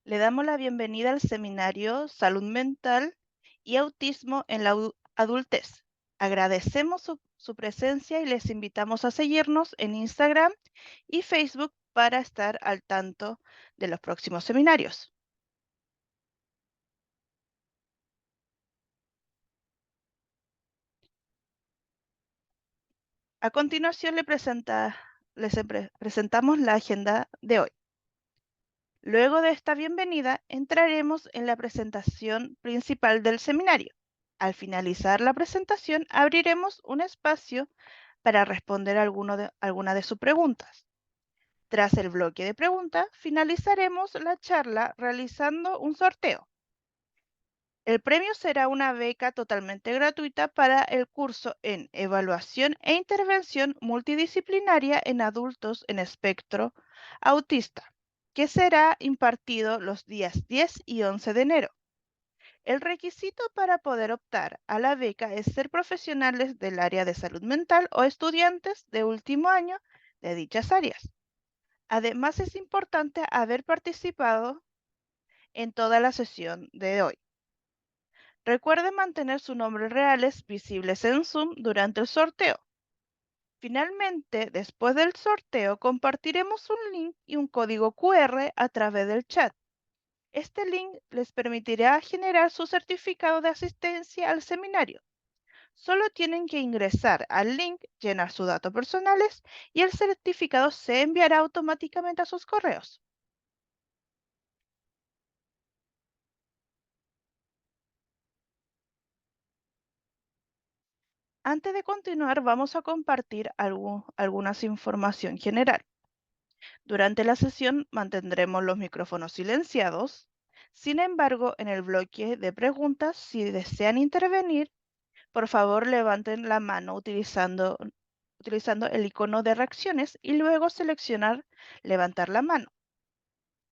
Le damos la bienvenida al seminario Salud Mental y Autismo en la Adultez. Agradecemos su presencia y les invitamos a seguirnos en Instagram y Facebook para estar al tanto de los próximos seminarios. A continuación presentamos la agenda de hoy. Luego de esta bienvenida, entraremos en la presentación principal del seminario. Al finalizar la presentación, abriremos un espacio para responder alguna de sus preguntas. Tras el bloque de preguntas, finalizaremos la charla realizando un sorteo. El premio será una beca totalmente gratuita para el curso en Evaluación e Intervención Multidisciplinaria en Adultos en Espectro Autista, que será impartido los días 10 y 11 de enero. El requisito para poder optar a la beca es ser profesionales del área de salud mental o estudiantes de último año de dichas áreas. Además, es importante haber participado en toda la sesión de hoy. Recuerde mantener sus nombres reales visibles en Zoom durante el sorteo. Finalmente, después del sorteo, compartiremos un link y un código QR a través del chat. Este link les permitirá generar su certificado de asistencia al seminario. Solo tienen que ingresar al link, llenar sus datos personales y el certificado se enviará automáticamente a sus correos. Antes de continuar, vamos a compartir algunas información general. Durante la sesión mantendremos los micrófonos silenciados. Sin embargo, en el bloque de preguntas, si desean intervenir, por favor levanten la mano utilizando el icono de reacciones y luego seleccionar levantar la mano.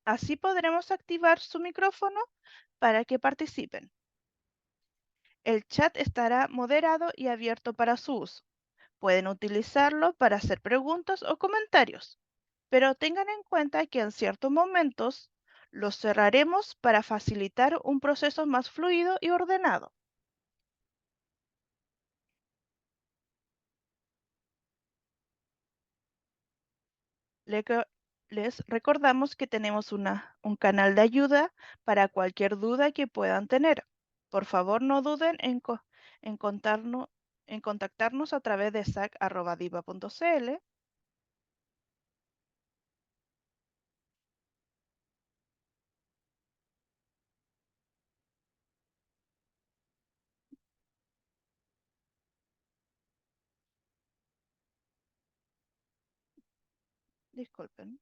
Así podremos activar su micrófono para que participen. El chat estará moderado y abierto para su uso. Pueden utilizarlo para hacer preguntas o comentarios, pero tengan en cuenta que en ciertos momentos los cerraremos para facilitar un proceso más fluido y ordenado. Les recordamos que tenemos un canal de ayuda para cualquier duda que puedan tener. Por favor, no duden en contactarnos a través de sac@diva.cl. Disculpen.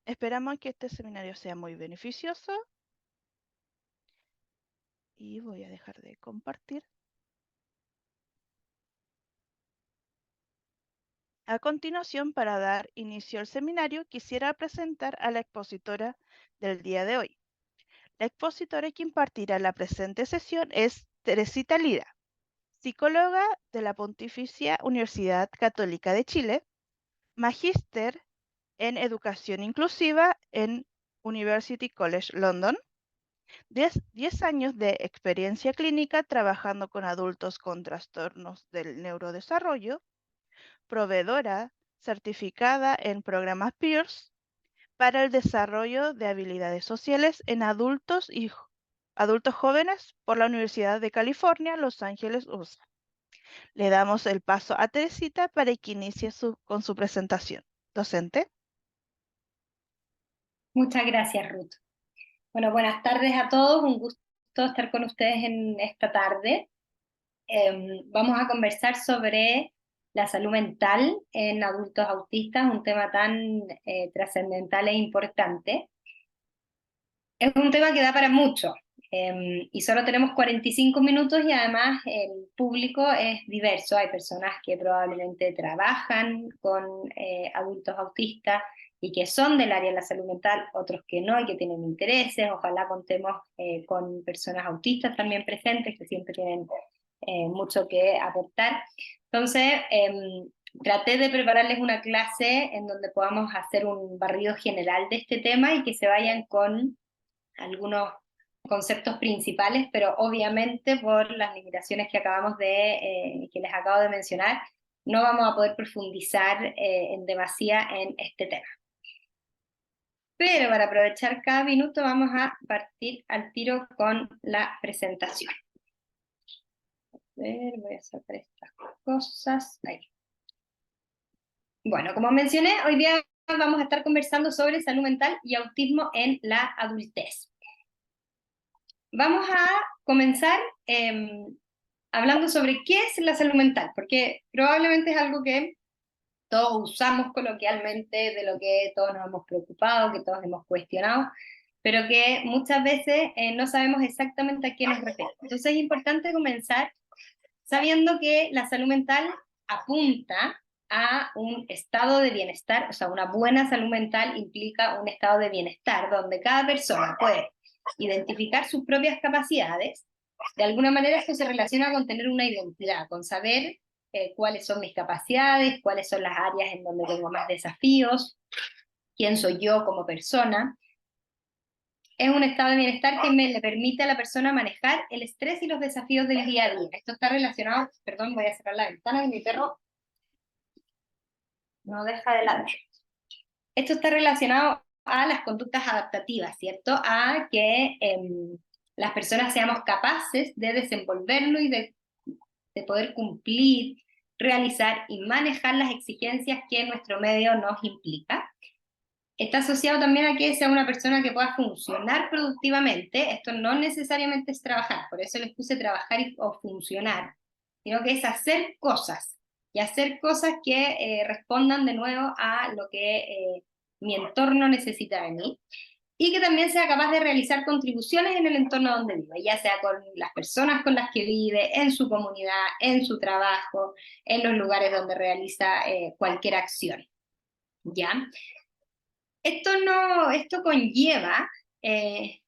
Esperamos que este seminario sea muy beneficioso y voy a dejar de compartir. A continuación, para dar inicio al seminario, quisiera presentar a la expositora del día de hoy. La expositora que impartirá la presente sesión es Teresita Lira, psicóloga de la Pontificia Universidad Católica de Chile, magíster en Educación Inclusiva en University College London, 10 años de experiencia clínica trabajando con adultos con trastornos del neurodesarrollo, proveedora certificada en programas PEERS para el desarrollo de habilidades sociales en adultos y adultos jóvenes por la Universidad de California, Los Ángeles, USA. Le damos el paso a Teresita para que inicie con su presentación. Docente. Muchas gracias, Ruth. Bueno, buenas tardes a todos. Un gusto estar con ustedes en esta tarde. Vamos a conversar sobre la salud mental en adultos autistas, un tema tan trascendental e importante. Es un tema que da para mucho, y solo tenemos 45 minutos y además el público es diverso. Hay personas que probablemente trabajan con adultos autistas y que son del área de la salud mental, otros que no y que tienen intereses. Ojalá contemos con personas autistas también presentes que siempre tienen mucho que aportar. Entonces, traté de prepararles una clase en donde podamos hacer un barrido general de este tema y que se vayan con algunos conceptos principales, pero obviamente por las limitaciones que que les acabo de mencionar, no vamos a poder profundizar en demasía en este tema. Pero para aprovechar cada minuto vamos a partir al tiro con la presentación. A ver, voy a sacar estas cosas. Ahí. Bueno, como mencioné, hoy día vamos a estar conversando sobre salud mental y autismo en la adultez. Vamos a comenzar hablando sobre qué es la salud mental, porque probablemente es algo que todos usamos coloquialmente, de lo que todos nos hemos preocupado, que todos hemos cuestionado, pero que muchas veces no sabemos exactamente a qué nos refiere. Entonces es importante comenzar sabiendo que la salud mental apunta a un estado de bienestar, o sea, una buena salud mental implica un estado de bienestar donde cada persona puede identificar sus propias capacidades. De alguna manera esto se relaciona con tener una identidad, con saber cuáles son mis capacidades, cuáles son las áreas en donde tengo más desafíos, quién soy yo como persona. Es un estado de bienestar que le permite a la persona manejar el estrés y los desafíos del día a día. Esto está relacionado, perdón, voy a cerrar la ventana, que mi perro no deja de ladrar. Esto está relacionado a las conductas adaptativas, ¿cierto? A que las personas seamos capaces de desenvolverlo y de poder cumplir, realizar y manejar las exigencias que nuestro medio nos implica. Está asociado también a que sea una persona que pueda funcionar productivamente. Esto no necesariamente es trabajar, por eso les puse trabajar o funcionar, sino que es hacer cosas, y hacer cosas que respondan de nuevo a lo que mi entorno necesita de mí, y que también sea capaz de realizar contribuciones en el entorno donde vive, ya sea con las personas con las que vive, en su comunidad, en su trabajo, en los lugares donde realiza cualquier acción. ¿Ya? Esto conlleva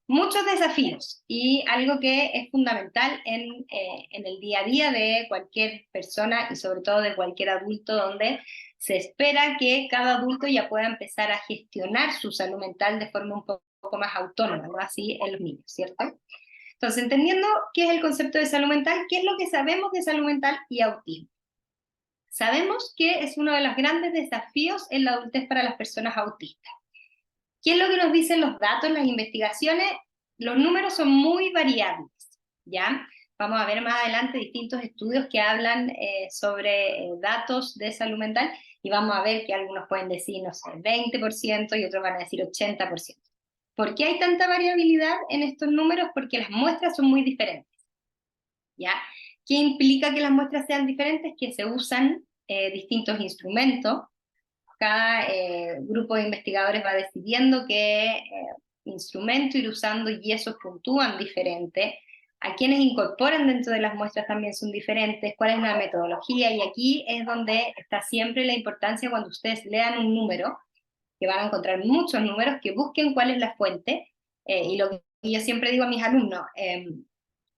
muchos desafíos y algo que es fundamental en el día a día de cualquier persona y sobre todo de cualquier adulto, donde se espera que cada adulto ya pueda empezar a gestionar su salud mental de forma un poco más autónoma, ¿no? Así en los niños, ¿cierto? Entonces, entendiendo qué es el concepto de salud mental, ¿qué es lo que sabemos de salud mental y autismo? Sabemos que es uno de los grandes desafíos en la adultez para las personas autistas. ¿Qué es lo que nos dicen los datos, las investigaciones? Los números son muy variables, ¿ya? Vamos a ver más adelante distintos estudios que hablan sobre datos de salud mental, y vamos a ver que algunos pueden decir, no sé, 20% y otros van a decir 80%. ¿Por qué hay tanta variabilidad en estos números? Porque las muestras son muy diferentes, ¿ya? ¿Qué implica que las muestras sean diferentes? Que se usan distintos instrumentos. Cada grupo de investigadores va decidiendo qué instrumento ir usando, y esos puntúan diferente. A quienes incorporan dentro de las muestras también son diferentes, cuál es la metodología, y aquí es donde está siempre la importancia cuando ustedes lean un número, que van a encontrar muchos números, que busquen cuál es la fuente, y lo que yo siempre digo a mis alumnos,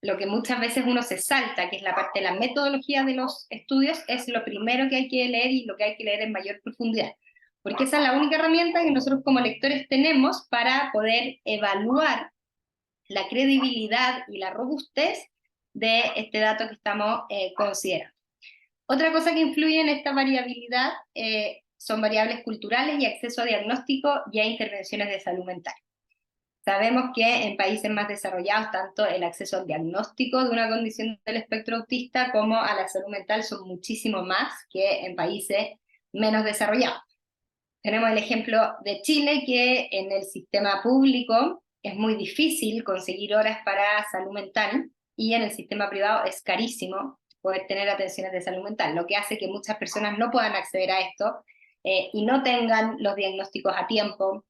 lo que muchas veces uno se salta, que es la parte de la metodología de los estudios, es lo primero que hay que leer y lo que hay que leer en mayor profundidad, porque esa es la única herramienta que nosotros como lectores tenemos para poder evaluar la credibilidad y la robustez de este dato que estamos considerando. Otra cosa que influye en esta variabilidad son variables culturales y acceso a diagnóstico y a intervenciones de salud mental. Sabemos que en países más desarrollados, tanto el acceso al diagnóstico de una condición del espectro autista como a la salud mental son muchísimo más que en países menos desarrollados. Tenemos el ejemplo de Chile, que en el sistema público es muy difícil conseguir horas para salud mental, y en el sistema privado es carísimo poder tener atenciones de salud mental, lo que hace que muchas personas no puedan acceder a esto y no tengan los diagnósticos a tiempo.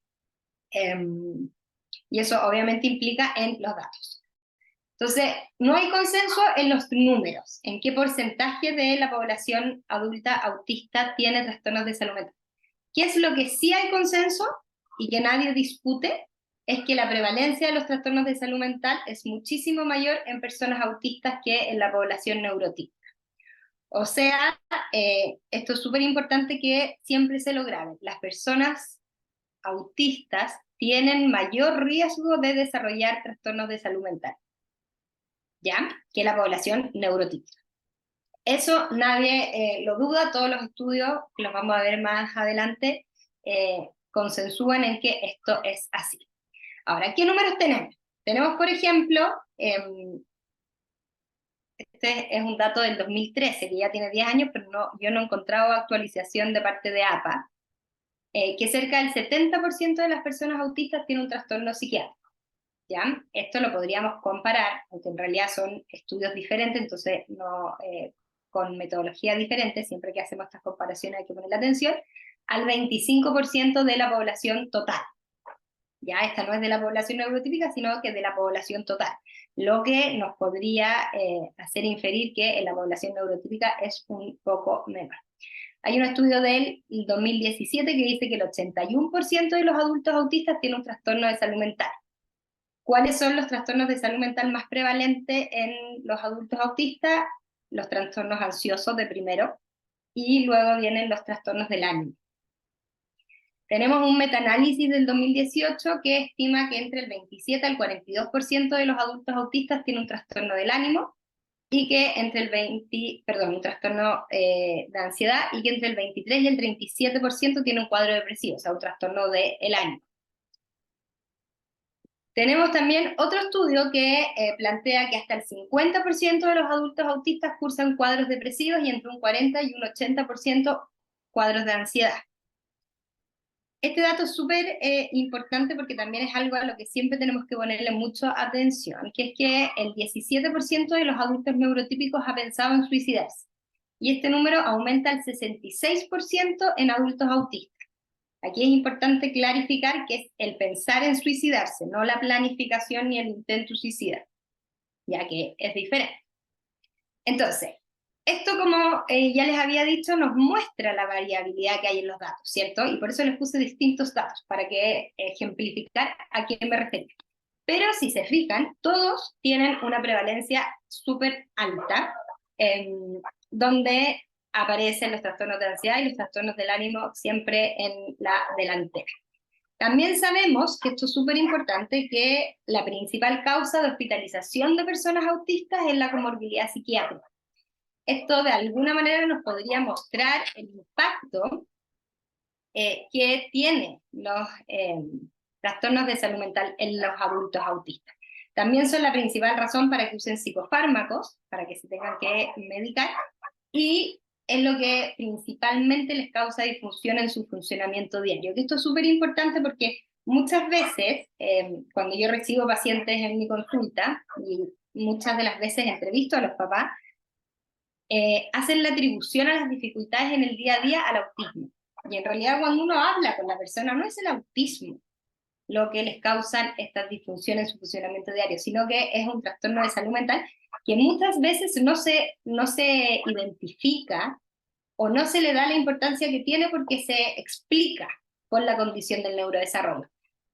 Y eso obviamente implica en los datos. Entonces, no hay consenso en los números, en qué porcentaje de la población adulta autista tiene trastornos de salud mental. ¿Qué es lo que sí hay consenso y que nadie discute? Es que la prevalencia de los trastornos de salud mental es muchísimo mayor en personas autistas que en la población neurotípica. O sea, esto es súper importante que siempre se lo graben. Las personas autistas tienen mayor riesgo de desarrollar trastornos de salud mental, ¿ya? Que la población neurotípica. Eso nadie lo duda, todos los estudios, que los vamos a ver más adelante, consensúan en que esto es así. Ahora, ¿qué números tenemos? Tenemos, por ejemplo, este es un dato del 2013, que ya tiene 10 años, pero yo no he encontrado actualización de parte de APA, que cerca del 70% de las personas autistas tienen un trastorno psiquiátrico. ¿Ya? Esto lo podríamos comparar, aunque en realidad son estudios diferentes, entonces no, con metodología diferente, siempre que hacemos estas comparaciones hay que poner la atención, al 25% de la población total. Ya esta no es de la población neurotípica, sino que de la población total, lo que nos podría hacer inferir que en la población neurotípica es un poco menor. Hay un estudio del 2017 que dice que el 81% de los adultos autistas tienen un trastorno de salud mental. ¿Cuáles son los trastornos de salud mental más prevalentes en los adultos autistas? Los trastornos ansiosos de primero, y luego vienen los trastornos del ánimo. Tenemos un metaanálisis del 2018 que estima que entre el 27 al 42% de los adultos autistas tienen un trastorno del ánimo, y que entre el un trastorno de ansiedad, y que entre el 23 y el 37% tiene un cuadro depresivo, o sea, un trastorno del ánimo. Tenemos también otro estudio que plantea que hasta el 50% de los adultos autistas cursan cuadros depresivos y entre un 40 y un 80% cuadros de ansiedad. Este dato es súper importante porque también es algo a lo que siempre tenemos que ponerle mucha atención, que es que el 17% de los adultos neurotípicos ha pensado en suicidarse, y este número aumenta al 66% en adultos autistas. Aquí es importante clarificar que es el pensar en suicidarse, no la planificación ni el intento suicida, ya que es diferente. Entonces, esto, como ya les había dicho, nos muestra la variabilidad que hay en los datos, ¿cierto? Y por eso les puse distintos datos, para que ejemplificar a qué me refiero. Pero si se fijan, todos tienen una prevalencia súper alta, donde aparecen los trastornos de ansiedad y los trastornos del ánimo siempre en la delantera. También sabemos, que esto es súper importante, que la principal causa de hospitalización de personas autistas es la comorbilidad psiquiátrica. Esto de alguna manera nos podría mostrar el impacto que tienen los trastornos de salud mental en los adultos autistas. También son la principal razón para que usen psicofármacos, para que se tengan que medicar, y es lo que principalmente les causa disfunción en su funcionamiento diario. Que esto es súper importante porque muchas veces, cuando yo recibo pacientes en mi consulta, y muchas de las veces entrevisto a los papás, hacen la atribución a las dificultades en el día a día al autismo. Y en realidad cuando uno habla con la persona, no es el autismo lo que les causan estas disfunciones en su funcionamiento diario, sino que es un trastorno de salud mental que muchas veces no se identifica o no se le da la importancia que tiene porque se explica con la condición del neurodesarrollo.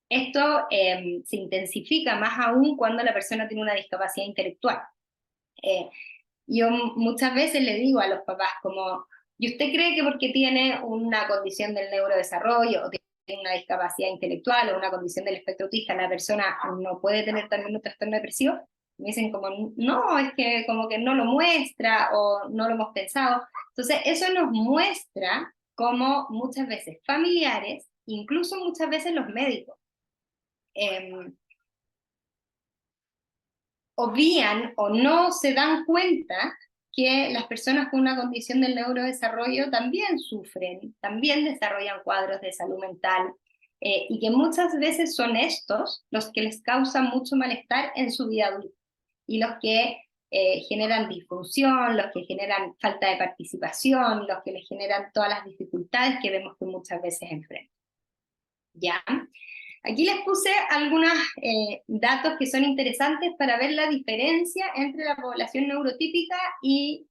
Esto se intensifica más aún cuando la persona tiene una discapacidad intelectual. Yo muchas veces le digo a los papás como, ¿y usted cree que porque tiene una condición del neurodesarrollo o tiene una discapacidad intelectual o una condición del espectro autista, la persona no puede tener también un trastorno depresivo? Me dicen como, no, es que como que no lo muestra o no lo hemos pensado. Entonces eso nos muestra cómo muchas veces familiares, incluso muchas veces los médicos, obvían o no se dan cuenta que las personas con una condición del neurodesarrollo también sufren, también desarrollan cuadros de salud mental, y que muchas veces son estos los que les causan mucho malestar en su vida adulta, y los que generan disfunción, los que generan falta de participación, los que les generan todas las dificultades que vemos que muchas veces enfrentan. ¿Ya? Aquí les puse algunos datos que son interesantes para ver la diferencia entre la población neurotípica y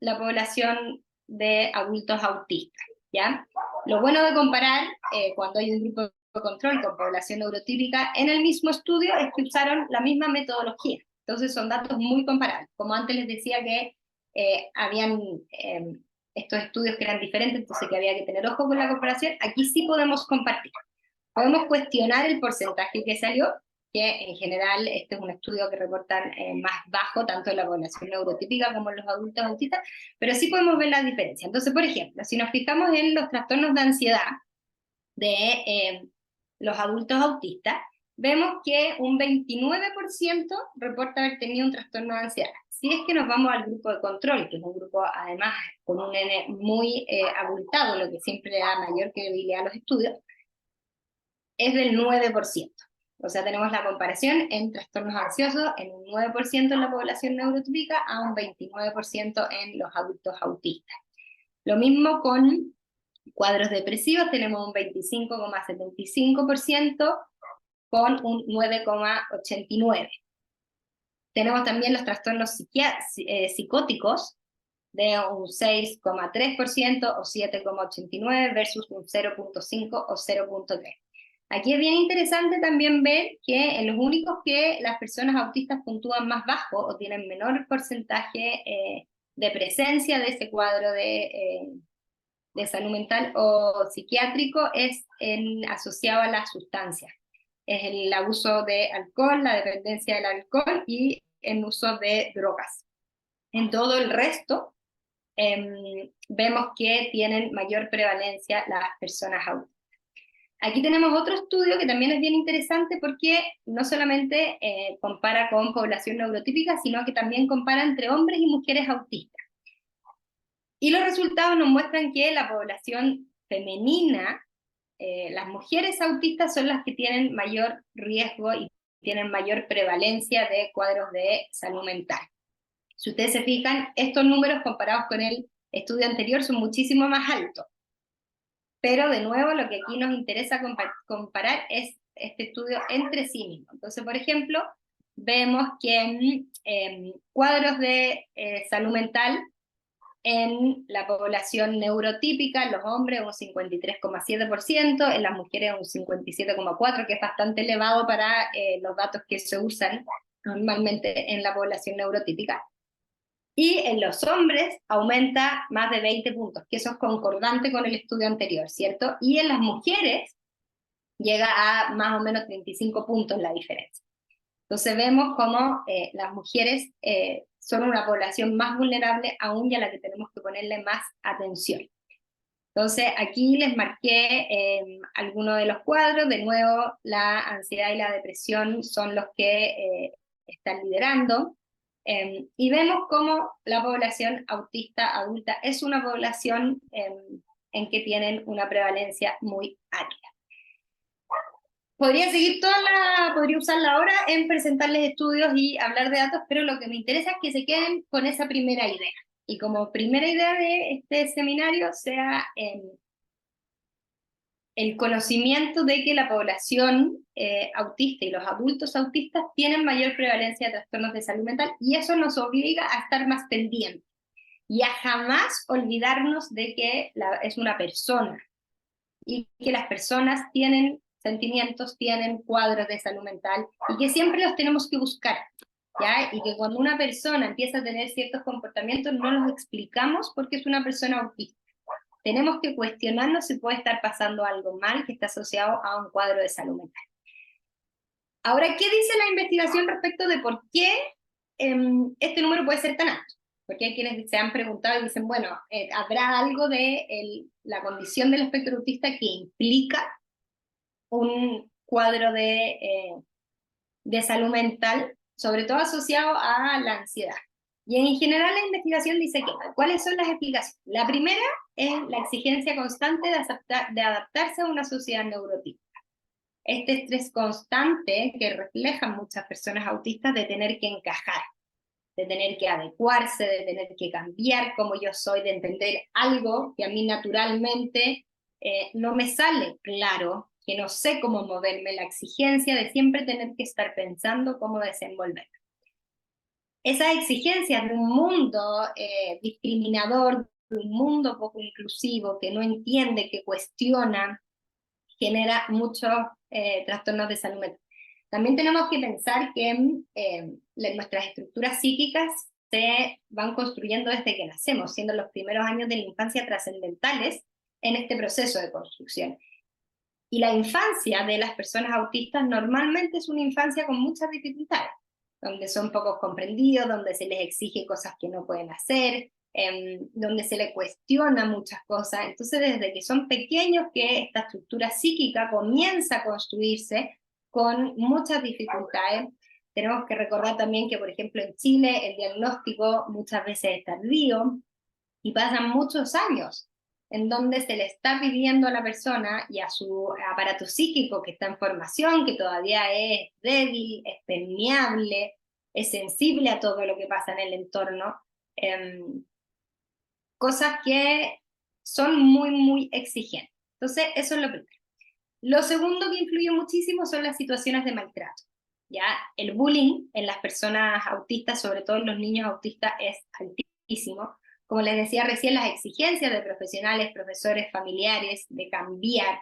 la población de adultos autistas, ¿ya? Lo bueno de comparar cuando hay un grupo de control con población neurotípica en el mismo estudio es que usaron la misma metodología, entonces son datos muy comparables. Como antes les decía que habían estos estudios que eran diferentes, entonces que había que tener ojo con la comparación. Aquí sí podemos compartir. Podemos cuestionar el porcentaje que salió, que en general este es un estudio que reportan más bajo, tanto en la población neurotípica como en los adultos autistas, pero sí podemos ver la diferencia. Entonces, por ejemplo, si nos fijamos en los trastornos de ansiedad de los adultos autistas, vemos que un 29% reporta haber tenido un trastorno de ansiedad. Si es que nos vamos al grupo de control, que es un grupo además con un N muy abultado, lo que siempre le da mayor credibilidad a los estudios, es del 9%. O sea, tenemos la comparación en trastornos ansiosos en un 9% en la población neurotípica a un 29% en los adultos autistas. Lo mismo con cuadros depresivos, tenemos un 25,75% con un 9,89%. Tenemos también los trastornos psicóticos de un 6,3% o 7,89% versus un 0,5 o 0,3. Aquí es bien interesante también ver que en los únicos que las personas autistas puntúan más bajo o tienen menor porcentaje de presencia de ese cuadro de salud mental o psiquiátrico es asociado a las sustancias. Es el abuso de alcohol, la dependencia del alcohol y el uso de drogas. En todo el resto, vemos que tienen mayor prevalencia las personas autistas. Aquí tenemos otro estudio que también es bien interesante porque no solamente compara con población neurotípica, sino que también compara entre hombres y mujeres autistas. Y los resultados nos muestran que la población femenina, las mujeres autistas son las que tienen mayor riesgo y tienen mayor prevalencia de cuadros de salud mental. Si ustedes se fijan, estos números comparados con el estudio anterior son muchísimo más altos. Pero de nuevo lo que aquí nos interesa comparar es este estudio entre sí mismo. Entonces, por ejemplo, vemos que en cuadros de salud mental en la población neurotípica, en los hombres un 53,7%, en las mujeres un 57,4%, que es bastante elevado para los datos que se usan normalmente en la población neurotípica. Y en los hombres aumenta más de 20 puntos, que eso es concordante con el estudio anterior, ¿cierto? Y en las mujeres llega a más o menos 35 puntos la diferencia. Entonces vemos cómo las mujeres son una población más vulnerable aún y a la que tenemos que ponerle más atención. Entonces aquí les marqué algunos de los cuadros. De nuevo, la ansiedad y la depresión son los que están liderando. Y vemos cómo la población autista adulta es una población en que tienen una prevalencia muy alta. Podría seguir podría usar la hora en presentarles estudios y hablar de datos, pero lo que me interesa es que se queden con esa primera idea. Y como primera idea de este seminario sea el conocimiento de que la población autista y los adultos autistas tienen mayor prevalencia de trastornos de salud mental, y eso nos obliga a estar más pendientes y a jamás olvidarnos de que es una persona y que las personas tienen sentimientos, tienen cuadros de salud mental y que siempre los tenemos que buscar, ¿ya? Y que cuando una persona empieza a tener ciertos comportamientos no los explicamos porque es una persona autista. Tenemos que cuestionarnos si puede estar pasando algo mal que está asociado a un cuadro de salud mental. Ahora, ¿qué dice la investigación respecto de por qué este número puede ser tan alto? Porque hay quienes se han preguntado y dicen, bueno, ¿habrá algo de la condición del espectro autista que implica un cuadro de salud mental, sobre todo asociado a la ansiedad? Y en general la investigación dice que, ¿cuáles son las explicaciones? La primera es la exigencia constante de adaptarse a una sociedad neurotípica. Este estrés constante que reflejan muchas personas autistas de tener que encajar, de tener que adecuarse, de tener que cambiar como yo soy, de entender algo que a mí naturalmente no me sale claro, que no sé cómo moverme, la exigencia de siempre tener que estar pensando cómo desenvolverme. Esas exigencias de un mundo discriminador, de un mundo poco inclusivo, que no entiende, que cuestiona, genera muchos trastornos de salud mental. También tenemos que pensar que nuestras estructuras psíquicas se van construyendo desde que nacemos, siendo los primeros años de la infancia trascendentales en este proceso de construcción. Y la infancia de las personas autistas normalmente es una infancia con muchas dificultades, donde son poco comprendidos, donde se les exige cosas que no pueden hacer, donde se les cuestiona muchas cosas. Entonces, desde que son pequeños que esta estructura psíquica comienza a construirse con muchas dificultades. Tenemos que recordar también que, por ejemplo, en Chile el diagnóstico muchas veces es tardío y pasan muchos años en donde se le está pidiendo a la persona y a su aparato psíquico que está en formación, que todavía es débil, es permeable, es sensible a todo lo que pasa en el entorno, cosas que son muy, muy exigentes. Entonces, eso es lo primero. Lo segundo que influye muchísimo son las situaciones de maltrato. ¿Ya? El bullying en las personas autistas, sobre todo en los niños autistas, es altísimo. Como les decía recién, las exigencias de profesionales, profesores, familiares, de cambiar.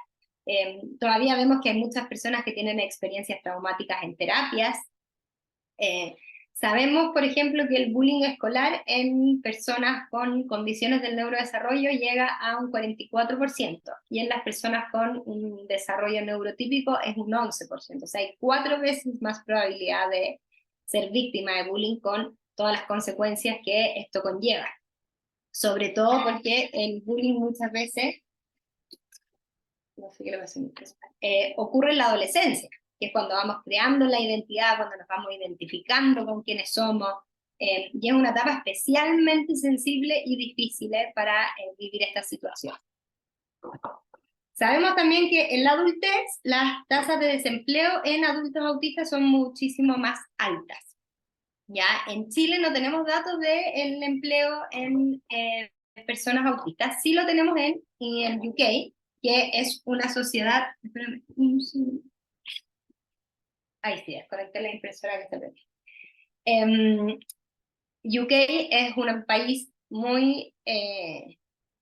Todavía vemos que hay muchas personas que tienen experiencias traumáticas en terapias. Sabemos, por ejemplo, que el bullying escolar en personas con condiciones del neurodesarrollo llega a un 44%, y en las personas con un desarrollo neurotípico es un 11%. O sea, hay 4 veces más probabilidad de ser víctima de bullying con todas las consecuencias que esto conlleva. Sobre todo porque el bullying muchas veces, no sé qué le pasa, ocurre en la adolescencia, que es cuando vamos creando la identidad, cuando nos vamos identificando con quiénes somos, y es una etapa especialmente sensible y difícil para vivir esta situación. Sabemos también que en la adultez las tasas de desempleo en adultos autistas son muchísimo más altas. Ya en Chile no tenemos datos del empleo en personas autistas, sí lo tenemos en UK, que es una sociedad. Espérame, ahí sí, desconecté la impresora que se perdió. UK es un país muy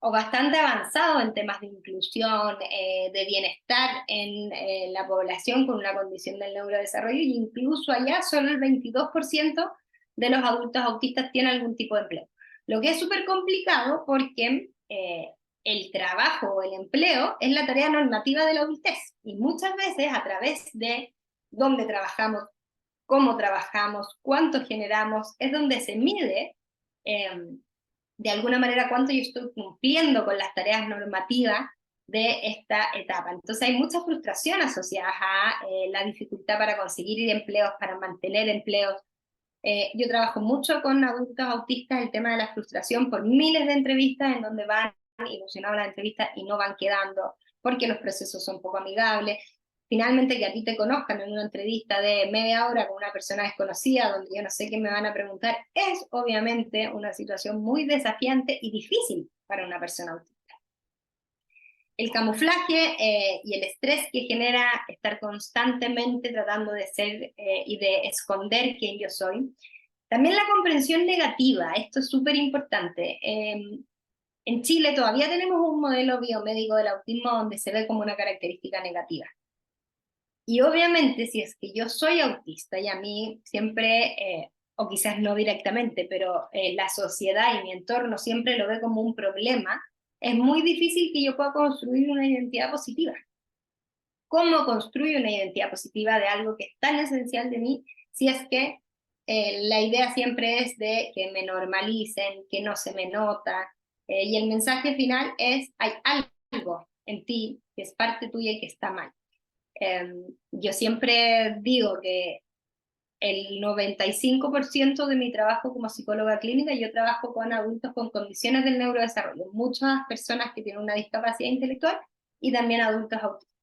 o bastante avanzado en temas de inclusión, de bienestar en la población con una condición del neurodesarrollo, e incluso allá solo el 22% de los adultos autistas tiene algún tipo de empleo. Lo que es súper complicado porque el trabajo o el empleo es la tarea normativa de la adultez, y muchas veces a través de dónde trabajamos, cómo trabajamos, cuánto generamos, es donde se mide de alguna manera cuánto yo estoy cumpliendo con las tareas normativas de esta etapa. Entonces hay mucha frustración asociada a la dificultad para conseguir empleos, para mantener empleos. Yo trabajo mucho con adultos autistas el tema de la frustración por miles de entrevistas en donde van ilusionados las entrevistas y no van quedando porque los procesos son poco amigables. Finalmente, que a ti te conozcan en una entrevista de media hora con una persona desconocida, donde yo no sé qué me van a preguntar, es obviamente una situación muy desafiante y difícil para una persona autista. El camuflaje y el estrés que genera estar constantemente tratando de ser y de esconder quién yo soy. También la comprensión negativa, esto es súper importante. En Chile todavía tenemos un modelo biomédico del autismo donde se ve como una característica negativa. Y obviamente si es que yo soy autista y a mí siempre, o quizás no directamente, pero la sociedad y mi entorno siempre lo ve como un problema, es muy difícil que yo pueda construir una identidad positiva. ¿Cómo construyo una identidad positiva de algo que es tan esencial de mí si es que la idea siempre es de que me normalicen, que no se me nota, y el mensaje final es, hay algo en ti que es parte tuya y que está mal? Yo siempre digo que el 95% de mi trabajo como psicóloga clínica, yo trabajo con adultos con condiciones del neurodesarrollo, muchas personas que tienen una discapacidad intelectual y también adultos autistas.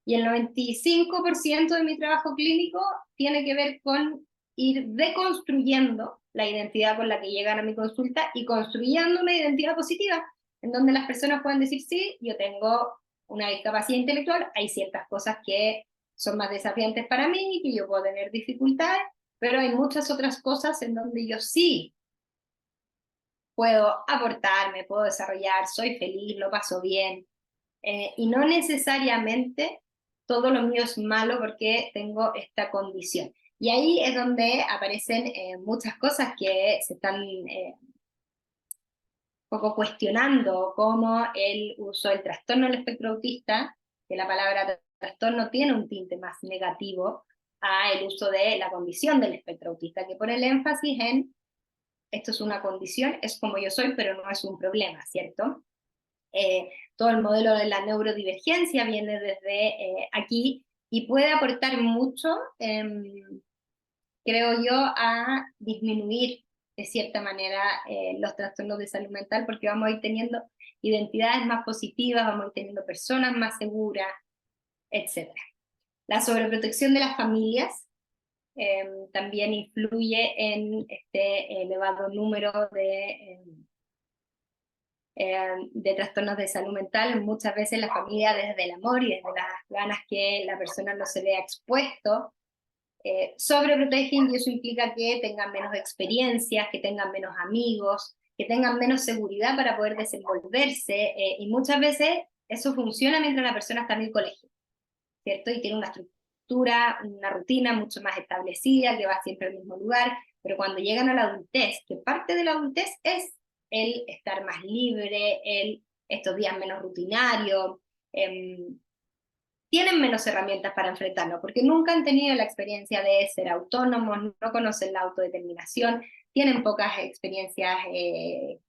Y el 95% de mi trabajo clínico tiene que ver con ir deconstruyendo la identidad con la que llegan a mi consulta y construyendo una identidad positiva, en donde las personas pueden decir, sí, yo tengo una discapacidad intelectual, hay ciertas cosas que son más desafiantes para mí, que yo puedo tener dificultades, pero hay muchas otras cosas en donde yo sí puedo aportar, me puedo desarrollar, soy feliz, lo paso bien, y no necesariamente todo lo mío es malo porque tengo esta condición. Y ahí es donde aparecen muchas cosas que se están poco cuestionando, como el uso del trastorno del espectro autista, que la palabra trastorno tiene un tinte más negativo a el uso de la condición del espectro autista, que pone el énfasis en esto es una condición, es como yo soy, pero no es un problema, ¿cierto? Todo el modelo de la neurodivergencia viene desde aquí y puede aportar mucho, creo yo, a disminuir de cierta manera los trastornos de salud mental, porque vamos a ir teniendo identidades más positivas, vamos a ir teniendo personas más seguras, etc. La sobreprotección de las familias también influye en este elevado número de trastornos de salud mental. Muchas veces la familia, desde el amor y desde las ganas que la persona no se vea expuesto, sobreprotegen, y eso implica que tengan menos experiencias, que tengan menos amigos, que tengan menos seguridad para poder desenvolverse, y muchas veces eso funciona mientras la persona está en el colegio, ¿cierto? Y tiene una estructura, una rutina mucho más establecida, que va siempre al mismo lugar, pero cuando llegan a la adultez, que parte de la adultez es el estar más libre, el estos días menos rutinarios, tienen menos herramientas para enfrentarlo, porque nunca han tenido la experiencia de ser autónomos, no conocen la autodeterminación, tienen pocas experiencias de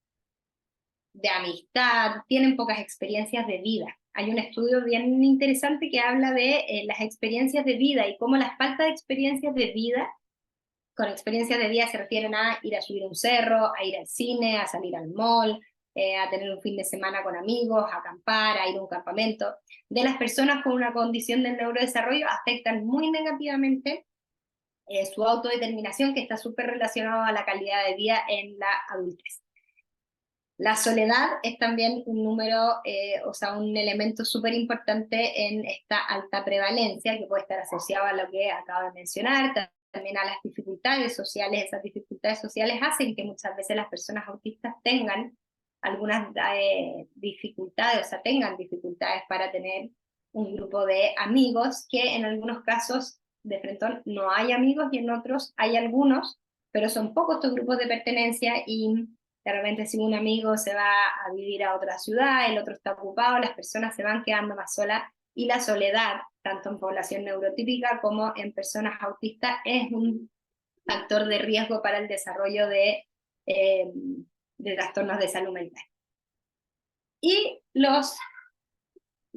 amistad, tienen pocas experiencias de vida. Hay un estudio bien interesante que habla de las experiencias de vida y cómo la falta de experiencias de vida, con experiencias de vida se refieren a ir a subir un cerro, a ir al cine, a salir al mall, a tener un fin de semana con amigos, a acampar, a ir a un campamento, de las personas con una condición del neurodesarrollo afectan muy negativamente su autodeterminación, que está súper relacionado a la calidad de vida en la adultez. La soledad es también un número, o sea, un elemento súper importante en esta alta prevalencia, que puede estar asociado a lo que acabo de mencionar, también a las dificultades sociales. Esas dificultades sociales hacen que muchas veces las personas autistas tengan algunas dificultades, o sea, tengan dificultades para tener un grupo de amigos, que en algunos casos de frente no hay amigos y en otros hay algunos, pero son pocos estos grupos de pertenencia, y de repente si un amigo se va a vivir a otra ciudad, el otro está ocupado, las personas se van quedando más solas, y la soledad, tanto en población neurotípica como en personas autistas, es un factor de riesgo para el desarrollo de trastornos de salud mental. Y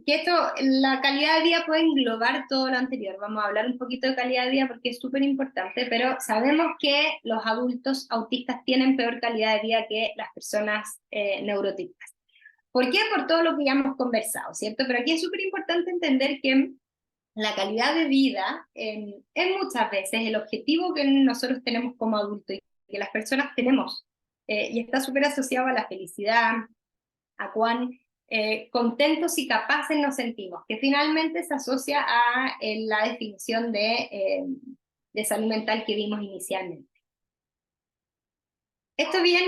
que esto, la calidad de vida puede englobar todo lo anterior. Vamos a hablar un poquito de calidad de vida porque es súper importante, pero sabemos que los adultos autistas tienen peor calidad de vida que las personas neurotípicas. ¿Por qué? Por todo lo que ya hemos conversado, ¿cierto? Pero aquí es súper importante entender que la calidad de vida es muchas veces el objetivo que nosotros tenemos como adultos y que las personas tenemos, y está súper asociado a la felicidad, a cuán contentos y capaces nos sentimos, que finalmente se asocia a la definición de salud mental que vimos inicialmente. Esto bien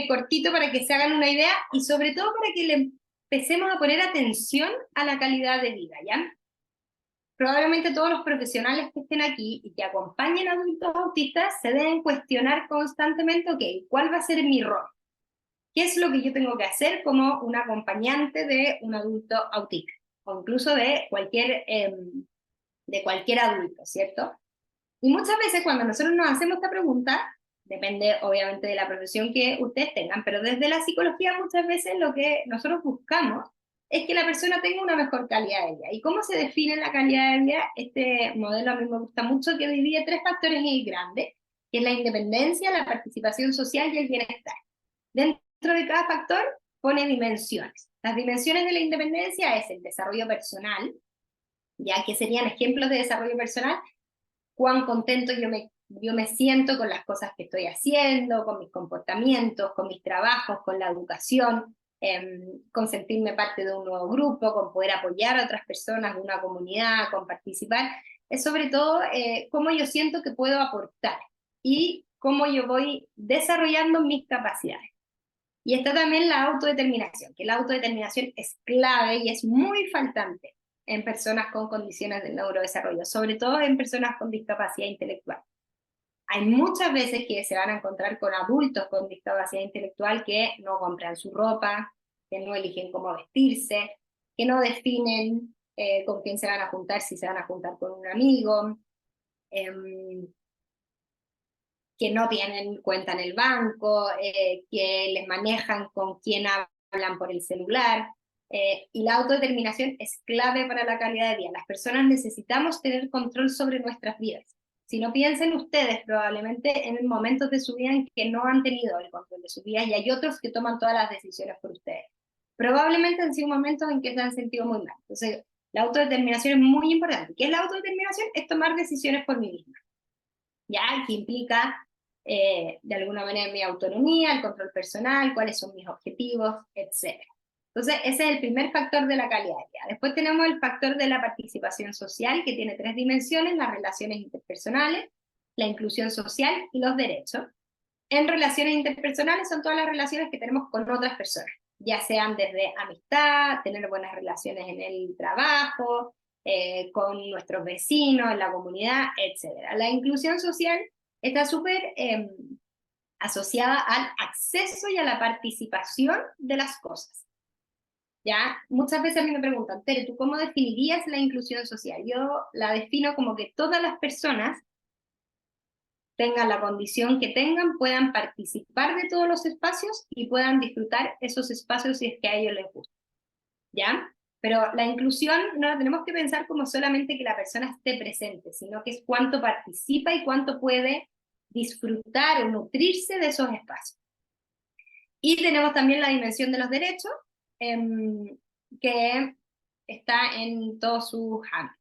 cortito para que se hagan una idea, y sobre todo para que le empecemos a poner atención a la calidad de vida, ¿ya? Probablemente todos los profesionales que estén aquí y que acompañen a adultos autistas se deben cuestionar constantemente, ok, ¿cuál va a ser mi rol? ¿Qué es lo que yo tengo que hacer como un acompañante de un adulto autista? O incluso de cualquier adulto, ¿cierto? Y muchas veces cuando nosotros nos hacemos esta pregunta, depende obviamente de la profesión que ustedes tengan, pero desde la psicología muchas veces lo que nosotros buscamos es que la persona tenga una mejor calidad de vida. ¿Y cómo se define la calidad de vida? Este modelo a mí me gusta mucho, que divide 3 factores grandes, que es la independencia, la participación social y el bienestar. Dentro de cada factor pone dimensiones. Las dimensiones de la independencia es el desarrollo personal, ya que serían ejemplos de desarrollo personal: cuán contento yo me siento con las cosas que estoy haciendo, con mis comportamientos, con mis trabajos, con la educación, con sentirme parte de un nuevo grupo, con poder apoyar a otras personas de una comunidad, con participar. Es sobre todo cómo yo siento que puedo aportar y cómo yo voy desarrollando mis capacidades. Y está también la autodeterminación, que la autodeterminación es clave y es muy faltante en personas con condiciones del neurodesarrollo, sobre todo en personas con discapacidad intelectual. Hay muchas veces que se van a encontrar con adultos con discapacidad intelectual que no compran su ropa, que no eligen cómo vestirse, que no definen con quién se van a juntar, si se van a juntar con un amigo, que no tienen cuenta en el banco, que les manejan con quién hablan por el celular. Y la autodeterminación es clave para la calidad de vida. Las personas necesitamos tener control sobre nuestras vidas. Si no, piensen ustedes probablemente en momentos de su vida en que no han tenido el control de sus vidas y hay otros que toman todas las decisiones por ustedes. Probablemente han sido momentos en que se han sentido muy mal. Entonces, la autodeterminación es muy importante. ¿Qué es la autodeterminación? Es tomar decisiones por mí misma. ¿Ya? Que implica, de alguna manera, mi autonomía, el control personal, cuáles son mis objetivos, etc. Entonces, ese es el primer factor de la calidad de vida. Después tenemos el factor de la participación social, que tiene 3 dimensiones: las relaciones interpersonales, la inclusión social y los derechos. En relaciones interpersonales son todas las relaciones que tenemos con otras personas, ya sean desde amistad, tener buenas relaciones en el trabajo, con nuestros vecinos, en la comunidad, etc. La inclusión social está súper asociada al acceso y a la participación de las cosas. ¿Ya? Muchas veces a mí me preguntan, Tere, ¿tú cómo definirías la inclusión social? Yo la defino como que todas las personas, tengan la condición que tengan, puedan participar de todos los espacios y puedan disfrutar esos espacios si es que a ellos les gusta. ¿Ya? Pero la inclusión no la tenemos que pensar como solamente que la persona esté presente, sino que es cuánto participa y cuánto puede disfrutar o nutrirse de esos espacios. Y tenemos también la dimensión de los derechos, que está en todos sus ámbitos.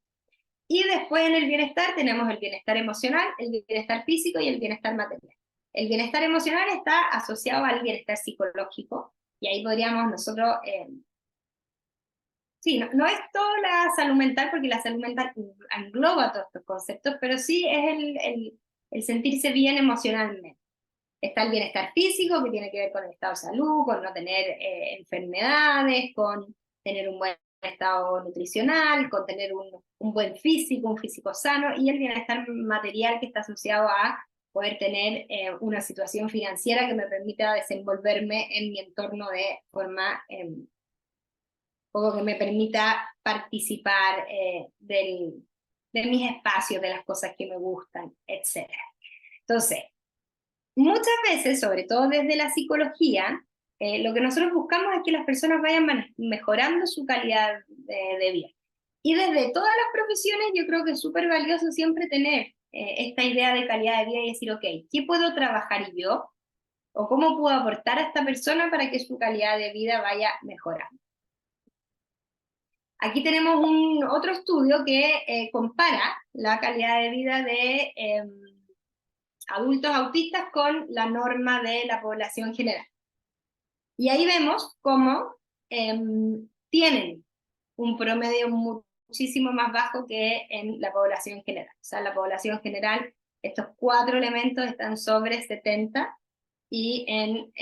Y después en el bienestar tenemos el bienestar emocional, el bienestar físico y el bienestar material. El bienestar emocional está asociado al bienestar psicológico, y ahí podríamos nosotros, sí, no es toda la salud mental, porque la salud mental engloba todos estos conceptos, pero sí es el sentirse bien emocionalmente. Está el bienestar físico, que tiene que ver con el estado de salud, con no tener enfermedades, con tener un buen estado nutricional, con tener un buen físico, un físico sano, y el bienestar material, que está asociado a poder tener una situación financiera que me permita desenvolverme en mi entorno de forma, o que me permita participar de mis espacios, de las cosas que me gustan, etc. Entonces, muchas veces, sobre todo desde la psicología, lo que nosotros buscamos es que las personas vayan mejorando su calidad de vida. Y desde todas las profesiones yo creo que es súper valioso siempre tener esta idea de calidad de vida y decir, ok, ¿qué puedo trabajar yo? ¿O cómo puedo aportar a esta persona para que su calidad de vida vaya mejorando? Aquí tenemos otro estudio que compara la calidad de vida de adultos autistas con la norma de la población general. Y ahí vemos cómo tienen un promedio muchísimo más bajo que en la población general. O sea, en la población general estos 4 elementos están sobre 70, y en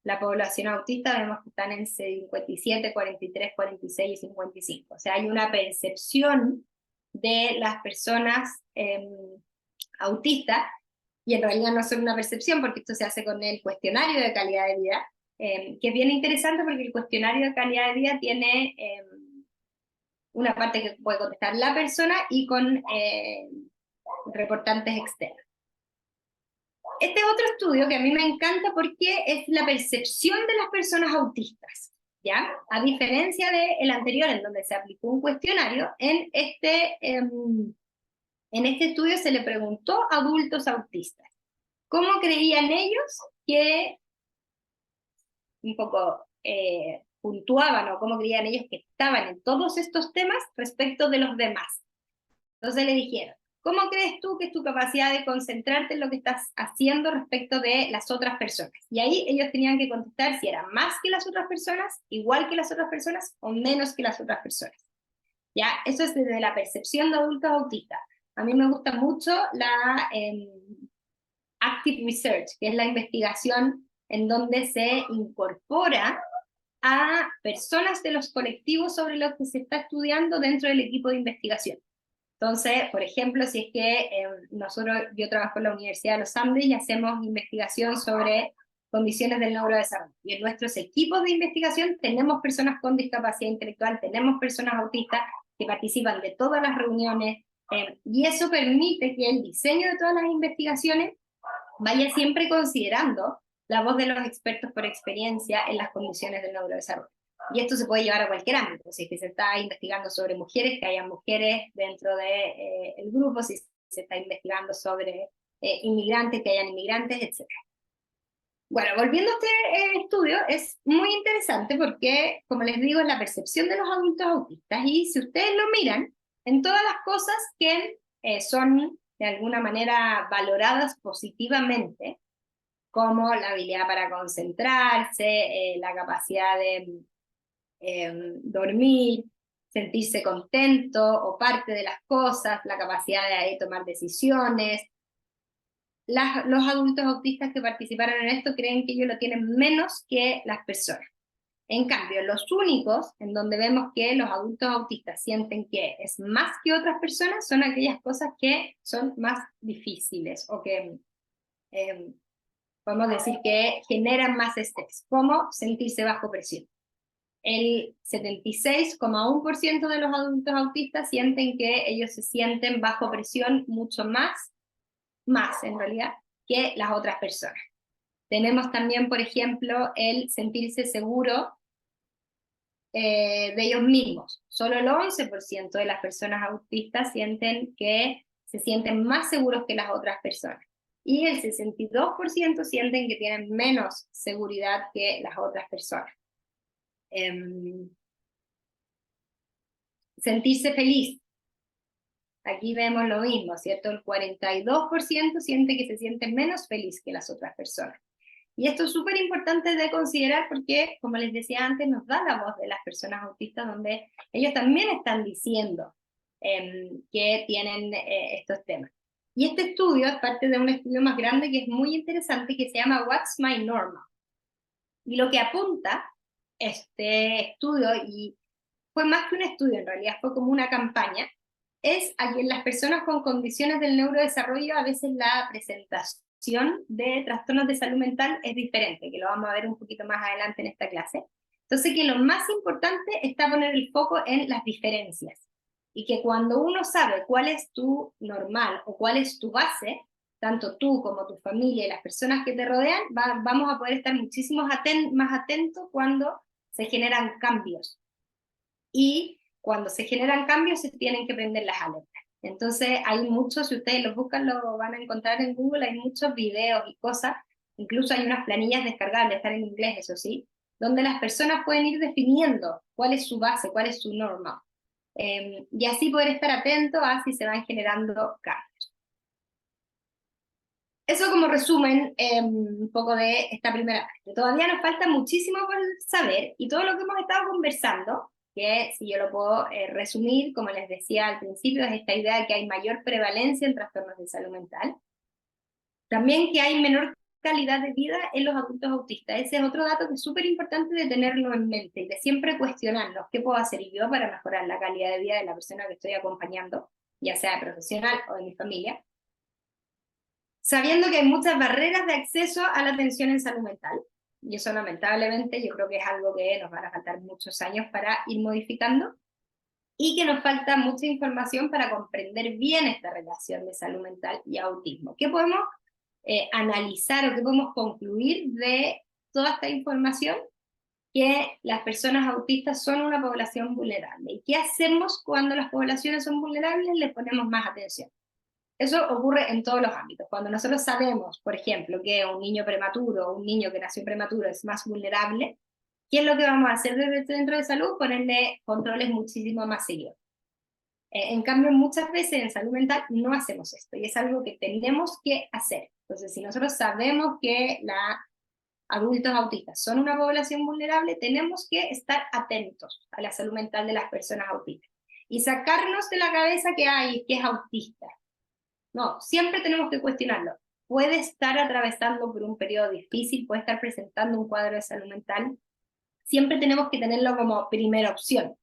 la población autista vemos que están en 57, 43, 46 y 55. O sea, hay una percepción de las personas autistas, y en realidad no es una percepción, porque esto se hace con el cuestionario de calidad de vida, que es bien interesante porque el cuestionario de calidad de vida tiene una parte que puede contestar la persona y con reportantes externos. Este es otro estudio que a mí me encanta porque es la percepción de las personas autistas, ¿ya? A diferencia del anterior, en donde se aplicó un cuestionario, en este estudio se le preguntó a adultos autistas cómo creían ellos que, un poco puntuaban, o cómo creían ellos que estaban en todos estos temas respecto de los demás. Entonces le dijeron, ¿cómo crees tú que es tu capacidad de concentrarte en lo que estás haciendo respecto de las otras personas? Y ahí ellos tenían que contestar si era más que las otras personas, igual que las otras personas o menos que las otras personas. ¿Ya? Eso es desde la percepción de adultos autistas. A mí me gusta mucho la Active Research, que es la investigación en donde se incorpora a personas de los colectivos sobre los que se está estudiando dentro del equipo de investigación. Entonces, por ejemplo, si es que yo trabajo en la Universidad de los Andes y hacemos investigación sobre condiciones del neurodesarrollo. Y en nuestros equipos de investigación tenemos personas con discapacidad intelectual, tenemos personas autistas que participan de todas las reuniones, y eso permite que el diseño de todas las investigaciones vaya siempre considerando la voz de los expertos por experiencia en las condiciones del neurodesarrollo. Y esto se puede llevar a cualquier ámbito, si es que se está investigando sobre mujeres, que haya mujeres dentro del grupo, si se está investigando sobre inmigrantes, que hayan inmigrantes, etc. Bueno, volviendo a este estudio, es muy interesante porque, como les digo, es la percepción de los adultos autistas, y si ustedes lo miran, en todas las cosas que son de alguna manera valoradas positivamente, como la habilidad para concentrarse, la capacidad de dormir, sentirse contento o parte de las cosas, la capacidad de tomar decisiones. Los adultos autistas que participaron en esto creen que ellos lo tienen menos que las personas. En cambio, los únicos en donde vemos que los adultos autistas sienten que es más que otras personas son aquellas cosas que son más difíciles o que podemos decir que generan más estrés, como sentirse bajo presión. El 76,1% de los adultos autistas sienten que ellos se sienten bajo presión mucho más en realidad, que las otras personas. Tenemos también, por ejemplo, el sentirse seguro de ellos mismos. Solo el 11% de las personas autistas sienten que se sienten más seguros que las otras personas. Y el 62% sienten que tienen menos seguridad que las otras personas. Sentirse feliz. Aquí vemos lo mismo, ¿cierto? El 42% siente que se siente menos feliz que las otras personas. Y esto es súper importante de considerar porque, como les decía antes, nos da la voz de las personas autistas, donde ellos también están diciendo que tienen estos temas. Y este estudio es parte de un estudio más grande que es muy interesante, que se llama What's My Normal? Y lo que apunta este estudio, y fue más que un estudio en realidad, fue como una campaña, es a que en las personas con condiciones del neurodesarrollo a veces la presentación de trastornos de salud mental es diferente, que lo vamos a ver un poquito más adelante en esta clase. Entonces, que lo más importante está poner el foco en las diferencias, y que cuando uno sabe cuál es tu normal o cuál es tu base, tanto tú como tu familia y las personas que te rodean, vamos a poder estar muchísimo más atentos cuando se generan cambios. Y cuando se generan cambios se tienen que prender las alertas. Entonces hay muchos, si ustedes los buscan lo van a encontrar en Google, hay muchos videos y cosas, incluso hay unas planillas descargables, están en inglés eso sí, donde las personas pueden ir definiendo cuál es su base, cuál es su norma, y así poder estar atento a si se van generando cambios. Eso como resumen un poco de esta primera parte. Todavía nos falta muchísimo por saber, y todo lo que hemos estado conversando, que si yo lo puedo resumir, como les decía al principio, es esta idea de que hay mayor prevalencia en trastornos de salud mental. También que hay menor calidad de vida en los adultos autistas. Ese es otro dato que es súper importante de tenerlo en mente y de siempre cuestionarnos qué puedo hacer yo para mejorar la calidad de vida de la persona que estoy acompañando, ya sea profesional o de mi familia, sabiendo que hay muchas barreras de acceso a la atención en salud mental. Y eso lamentablemente yo creo que es algo que nos van a faltar muchos años para ir modificando, y que nos falta mucha información para comprender bien esta relación de salud mental y autismo. ¿Qué podemos analizar o qué podemos concluir de toda esta información? Que las personas autistas son una población vulnerable. ¿Y qué hacemos cuando las poblaciones son vulnerables? Les ponemos más atención. Eso ocurre en todos los ámbitos. Cuando nosotros sabemos, por ejemplo, que un niño prematuro o un niño que nació prematuro es más vulnerable, ¿qué es lo que vamos a hacer desde el centro de salud? Ponerle controles muchísimo más seguidos. En cambio, muchas veces en salud mental no hacemos esto, y es algo que tenemos que hacer. Entonces, si nosotros sabemos que los adultos autistas son una población vulnerable, tenemos que estar atentos a la salud mental de las personas autistas. Y sacarnos de la cabeza que es autista. No, siempre tenemos que cuestionarlo. Puede estar atravesando por un periodo difícil, puede estar presentando un cuadro de salud mental. siempre tenemos que tenerlo como primera opción.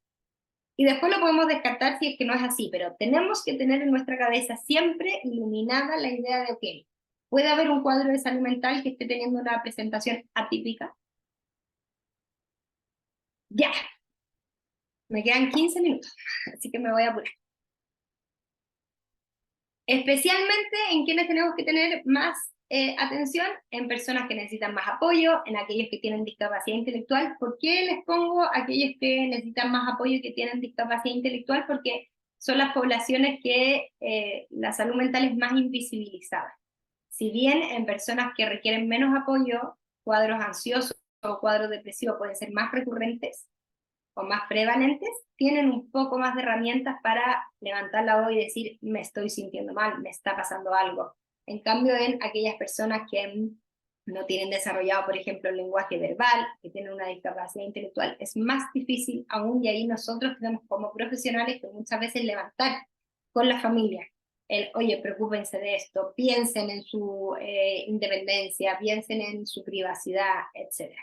Y después lo podemos descartar si es que no es así, pero tenemos que tener en nuestra cabeza siempre iluminada la idea de, ok, ¿puede haber un cuadro de salud mental que esté teniendo una presentación atípica? Ya, me quedan 15 minutos, así que me voy a apurar. Especialmente en quienes tenemos que tener más atención, en personas que necesitan más apoyo, en aquellos que tienen discapacidad intelectual. ¿Por qué les pongo aquellos que necesitan más apoyo y que tienen discapacidad intelectual? Porque son las poblaciones que la salud mental es más invisibilizada. Si bien en personas que requieren menos apoyo, cuadros ansiosos o cuadros depresivos pueden ser más recurrentes o más prevalentes, tienen un poco más de herramientas para levantar la voz y decir, me estoy sintiendo mal, me está pasando algo. En cambio, en aquellas personas que no tienen desarrollado, por ejemplo, el lenguaje verbal, que tienen una discapacidad intelectual, es más difícil aún, y ahí nosotros tenemos como profesionales que muchas veces levantar con la familia el, oye, preocúpense de esto, piensen en su independencia, piensen en su privacidad, etc.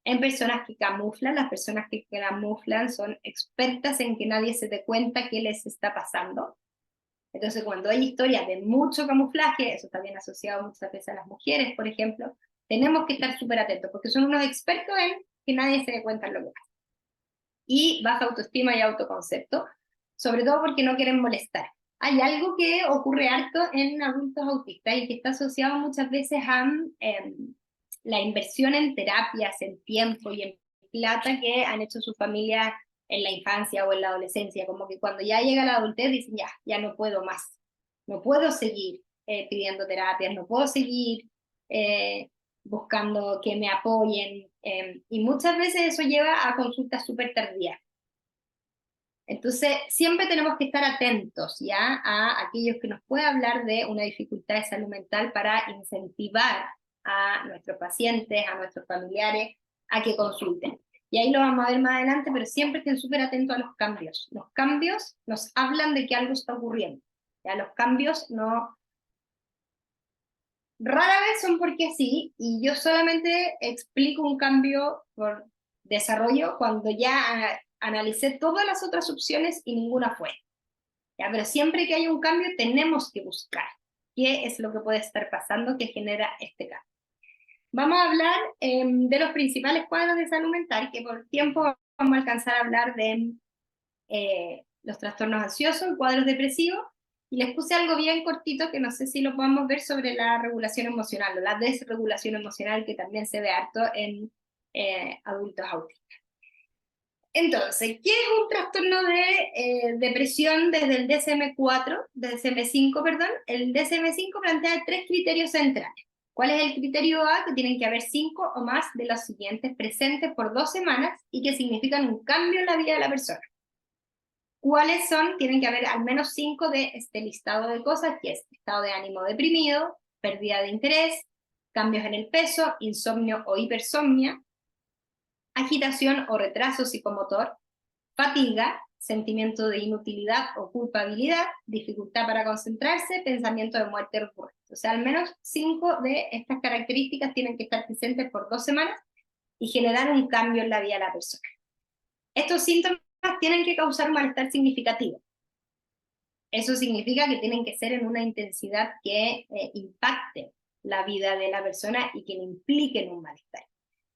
En personas que camuflan, las personas que camuflan son expertas en que nadie se dé cuenta qué les está pasando. Entonces, cuando hay historias de mucho camuflaje, eso está bien asociado muchas veces a las mujeres, por ejemplo, tenemos que estar súper atentos, porque son unos expertos en que nadie se dé cuenta de lo que pasa. Y baja autoestima y autoconcepto, sobre todo porque no quieren molestar. Hay algo que ocurre harto en adultos autistas y que está asociado muchas veces a la inversión en terapias, en tiempo y en plata que han hecho sus familias en la infancia o en la adolescencia, como que cuando ya llega la adultez dicen ya no puedo más, no puedo seguir pidiendo terapias, no puedo seguir buscando que me apoyen, y muchas veces eso lleva a consultas súper tardías. Entonces, siempre tenemos que estar atentos ya a aquellos que nos puedan hablar de una dificultad de salud mental para incentivar a nuestros pacientes, a nuestros familiares, a que consulten. Y ahí lo vamos a ver más adelante, pero siempre estén súper atentos a los cambios. Los cambios nos hablan de que algo está ocurriendo. Ya los cambios no, rara vez son porque sí, y yo solamente explico un cambio por desarrollo cuando ya analicé todas las otras opciones y ninguna fue. ¿Ya? Pero siempre que hay un cambio tenemos que buscar qué es lo que puede estar pasando que genera este cambio. Vamos a hablar de los principales cuadros de salud mental, que por tiempo vamos a alcanzar a hablar de los trastornos ansiosos, cuadros depresivos, y les puse algo bien cortito que no sé si lo podemos ver sobre la regulación emocional o la desregulación emocional, que también se ve harto en adultos autistas. Entonces, ¿qué es un trastorno de depresión desde el DSM-4, DSM-5, perdón? El DSM-5 plantea 3 criterios centrales. ¿Cuál es el criterio A? Que tienen que haber 5 o más de los siguientes presentes por 2 semanas y que significan un cambio en la vida de la persona. ¿Cuáles son? Tienen que haber al menos 5 de este listado de cosas, que es estado de ánimo deprimido, pérdida de interés, cambios en el peso, insomnio o hipersomnia, agitación o retraso psicomotor, fatiga, sentimiento de inutilidad o culpabilidad, dificultad para concentrarse, pensamiento de muerte recurrente. O sea, al menos 5 de estas características tienen que estar presentes por 2 semanas y generar un cambio en la vida de la persona. Estos síntomas tienen que causar un malestar significativo. Eso significa que tienen que ser en una intensidad que impacte la vida de la persona y que le impliquen un malestar.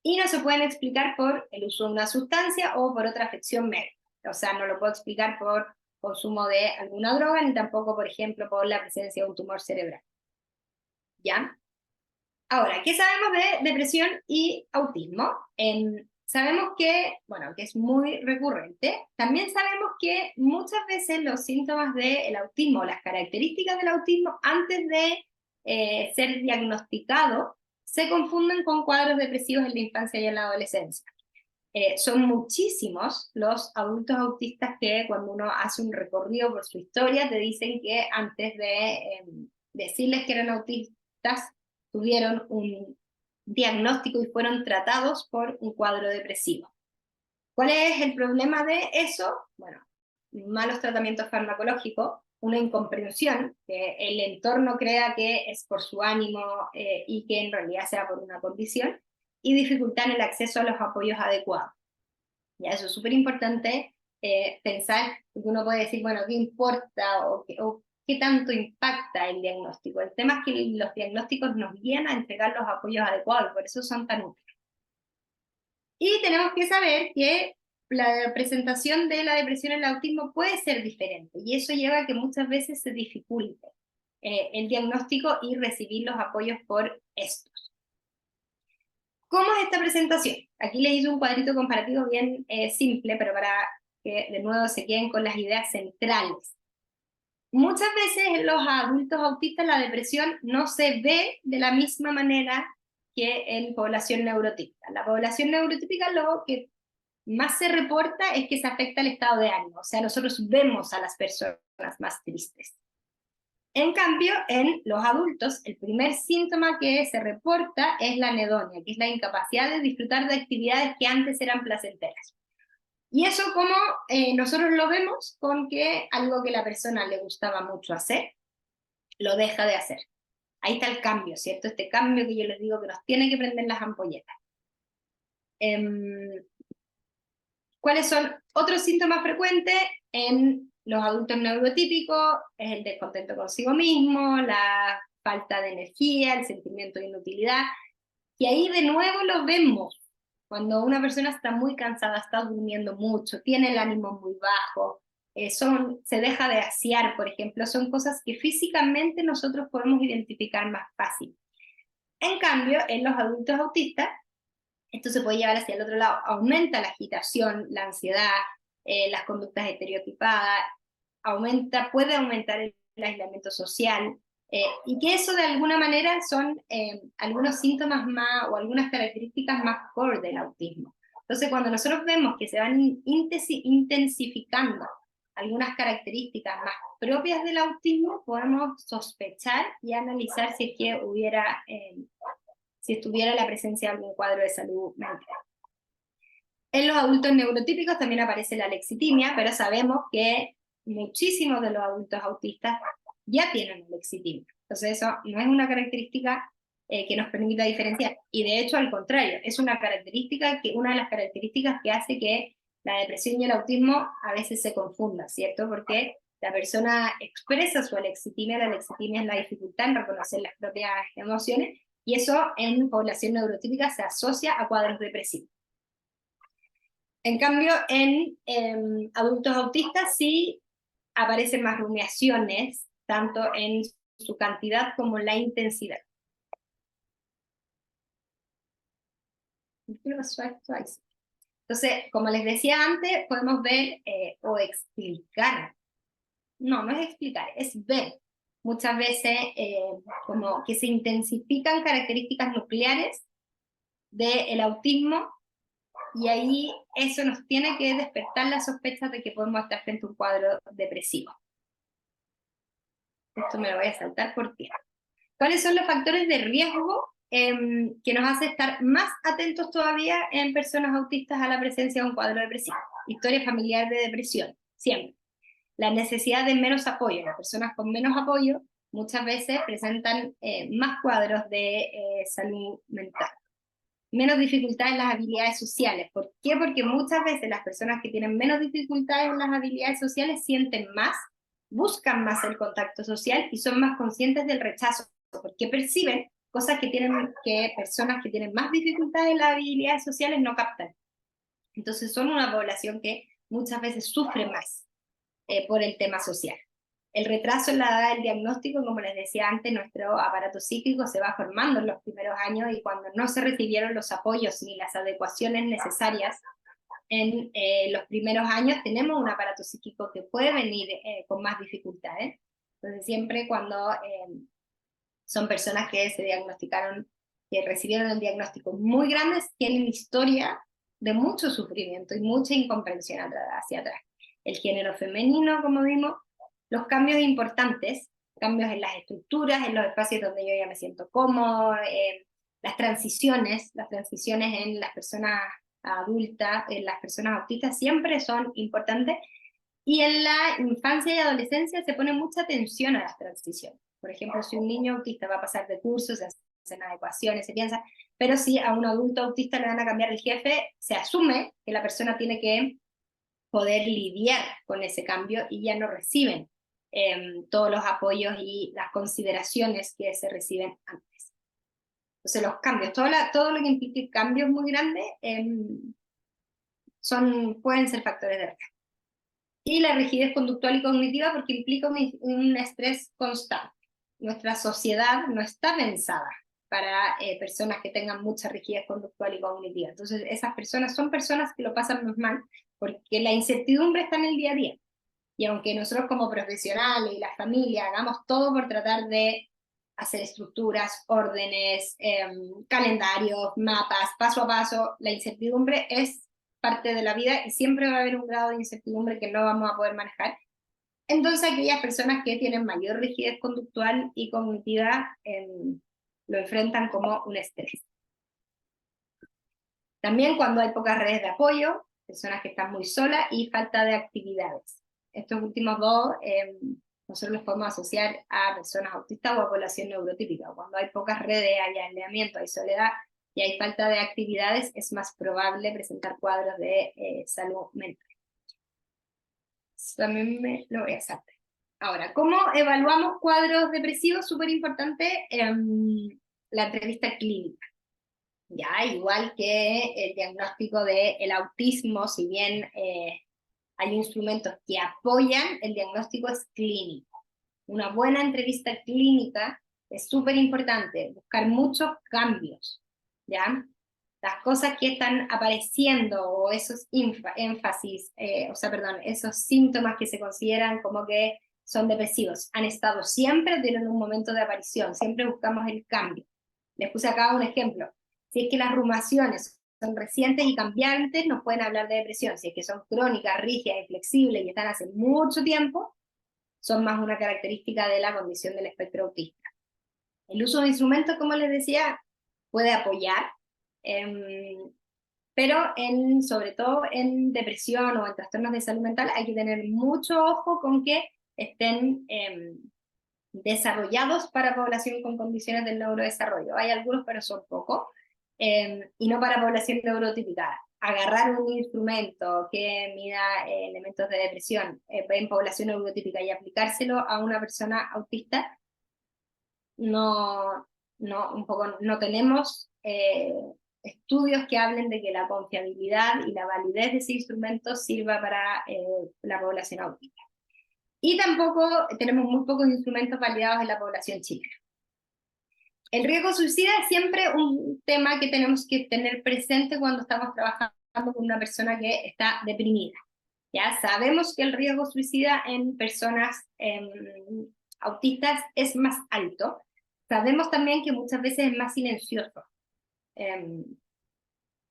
Y no se pueden explicar por el uso de una sustancia o por otra afección médica. O sea, no lo puedo explicar por consumo de alguna droga, ni tampoco, por ejemplo, por la presencia de un tumor cerebral. ¿Ya? Ahora, ¿qué sabemos de depresión y autismo? Sabemos que, bueno, que es muy recurrente. También sabemos que muchas veces los síntomas del autismo, las características del autismo, antes de ser diagnosticado, se confunden con cuadros depresivos en la infancia y en la adolescencia. Son muchísimos los adultos autistas que cuando uno hace un recorrido por su historia te dicen que antes de decirles que eran autistas tuvieron un diagnóstico y fueron tratados por un cuadro depresivo. ¿Cuál es el problema de eso? Bueno, malos tratamientos farmacológicos, una incomprensión, que el entorno crea que es por su ánimo y que en realidad sea por una condición, y dificultad en el acceso a los apoyos adecuados. Ya, eso es súper importante pensar, porque uno puede decir, bueno, ¿qué importa o qué tanto impacta el diagnóstico? El tema es que los diagnósticos nos guían a entregar los apoyos adecuados, por eso son tan útiles. Y tenemos que saber que la presentación de la depresión en el autismo puede ser diferente, y eso lleva a que muchas veces se dificulte el diagnóstico y recibir los apoyos por estos. ¿Cómo es esta presentación? Aquí les hice un cuadrito comparativo bien simple, pero para que de nuevo se queden con las ideas centrales. Muchas veces en los adultos autistas la depresión no se ve de la misma manera que en población neurotípica. La población neurotípica lo que más se reporta es que se afecta el estado de ánimo, o sea, nosotros vemos a las personas más tristes. En cambio, en los adultos, el primer síntoma que se reporta es la anedonia, que es la incapacidad de disfrutar de actividades que antes eran placenteras. Y eso como nosotros lo vemos con que algo que la persona le gustaba mucho hacer, lo deja de hacer. Ahí está el cambio, ¿cierto? Este cambio que yo les digo que nos tiene que prender las ampolletas. ¿Cuáles son otros síntomas frecuentes en los adultos neurotípicos? Es el descontento consigo mismo, la falta de energía, el sentimiento de inutilidad. Y ahí de nuevo lo vemos. Cuando una persona está muy cansada, está durmiendo mucho, tiene el ánimo muy bajo, se deja de asear, por ejemplo, son cosas que físicamente nosotros podemos identificar más fácil. En cambio, en los adultos autistas, esto se puede llevar hacia el otro lado, aumenta la agitación, la ansiedad, las conductas estereotipadas, puede aumentar el aislamiento social, y que eso de alguna manera son algunos síntomas más o algunas características más core del autismo. Entonces, cuando nosotros vemos que se van intensificando algunas características más propias del autismo, podemos sospechar y analizar si es que si estuviera la presencia de algún cuadro de salud mental. En los adultos neurotípicos también aparece la lexitimia, pero sabemos que muchísimos de los adultos autistas ya tienen lexitimia. Entonces eso no es una característica que nos permita diferenciar. Y de hecho, al contrario, es una de las características que hace que la depresión y el autismo a veces se confundan, ¿cierto? Porque la persona expresa su lexitimia, la lexitimia es la dificultad en reconocer las propias emociones, y eso en población neurotípica se asocia a cuadros depresivos. En cambio, en adultos autistas sí aparecen más rumiaciones, tanto en su cantidad como en la intensidad. Entonces, como les decía antes, podemos ver o explicar. No es explicar, es ver. Muchas veces como que se intensifican características nucleares del autismo, y ahí eso nos tiene que despertar la sospecha de que podemos estar frente a un cuadro depresivo. Esto me lo voy a saltar por tierra. ¿Cuáles son los factores de riesgo que nos hace estar más atentos todavía en personas autistas a la presencia de un cuadro depresivo? Historia familiar de depresión, siempre. La necesidad de menos apoyo. Las personas con menos apoyo muchas veces presentan más cuadros de salud mental. Menos dificultad en las habilidades sociales. ¿Por qué? Porque muchas veces las personas que tienen menos dificultades en las habilidades sociales sienten más, buscan más el contacto social y son más conscientes del rechazo, porque perciben cosas que personas que tienen más dificultades en las habilidades sociales no captan. Entonces son una población que muchas veces sufre más por el tema social. El retraso en la edad del diagnóstico, como les decía antes, nuestro aparato psíquico se va formando en los primeros años, y cuando no se recibieron los apoyos ni las adecuaciones necesarias en los primeros años, tenemos un aparato psíquico que puede venir con más dificultades. Entonces siempre cuando son personas que se diagnosticaron, que recibieron el diagnóstico muy grandes, tienen historia de mucho sufrimiento y mucha incomprensión hacia atrás. El género femenino, como vimos, los cambios importantes, cambios en las estructuras, en los espacios donde yo ya me siento cómodo, las transiciones en las personas adultas, en las personas autistas, siempre son importantes, y en la infancia y adolescencia se pone mucha atención a las transiciones. Por ejemplo, si un niño autista va a pasar de curso, se hacen adecuaciones, se piensa, pero si a un adulto autista le van a cambiar el jefe, se asume que la persona tiene que poder lidiar con ese cambio y ya no reciben todos los apoyos y las consideraciones que se reciben antes. Entonces los cambios, todo lo que implique cambios muy grandes pueden ser factores de riesgo. Y la rigidez conductual y cognitiva porque implica un estrés constante. Nuestra sociedad no está pensada para personas que tengan mucha rigidez conductual y cognitiva. Entonces esas personas son personas que lo pasan más mal porque la incertidumbre está en el día a día. Y aunque nosotros como profesionales y la familia hagamos todo por tratar de hacer estructuras, órdenes, calendarios, mapas, paso a paso, la incertidumbre es parte de la vida y siempre va a haber un grado de incertidumbre que no vamos a poder manejar. Entonces aquellas personas que tienen mayor rigidez conductual y cognitiva lo enfrentan como un estrés. También cuando hay pocas redes de apoyo, personas que están muy solas y falta de actividades. Estos últimos dos nosotros los podemos asociar a personas autistas o a población neurotípica. Cuando hay pocas redes, hay aislamiento, hay soledad y hay falta de actividades, es más probable presentar cuadros de salud mental. Eso también me lo voy a saltar. Ahora, ¿cómo evaluamos cuadros depresivos? Súper importante, la entrevista clínica. Ya, igual que el diagnóstico del autismo, si bien hay instrumentos que apoyan, el diagnóstico es clínico. Una buena entrevista clínica es súper importante, buscar muchos cambios, ¿ya? Las cosas que están apareciendo, o esos esos síntomas que se consideran como que son depresivos, han estado siempre, tienen un momento de aparición, siempre buscamos el cambio. Les puse acá un ejemplo. Si es que las rumaciones son recientes y cambiantes, nos pueden hablar de depresión. Si es que son crónicas, rígidas y flexibles y están hace mucho tiempo, son más una característica de la condición del espectro autista. El uso de instrumentos, como les decía, puede apoyar, pero sobre todo en depresión o en trastornos de salud mental hay que tener mucho ojo con que estén desarrollados para población con condiciones del neurodesarrollo. Hay algunos, pero son pocos, y no para población neurotípica. Agarrar un instrumento que mida elementos de depresión en población neurotípica y aplicárselo a una persona autista, no tenemos estudios que hablen de que la confiabilidad y la validez de ese instrumento sirva para la población autista. Y tampoco tenemos muy pocos instrumentos validados en la población chilena. El riesgo suicida es siempre un tema que tenemos que tener presente cuando estamos trabajando con una persona que está deprimida. Ya sabemos que el riesgo suicida en personas autistas es más alto. Sabemos también que muchas veces es más silencioso.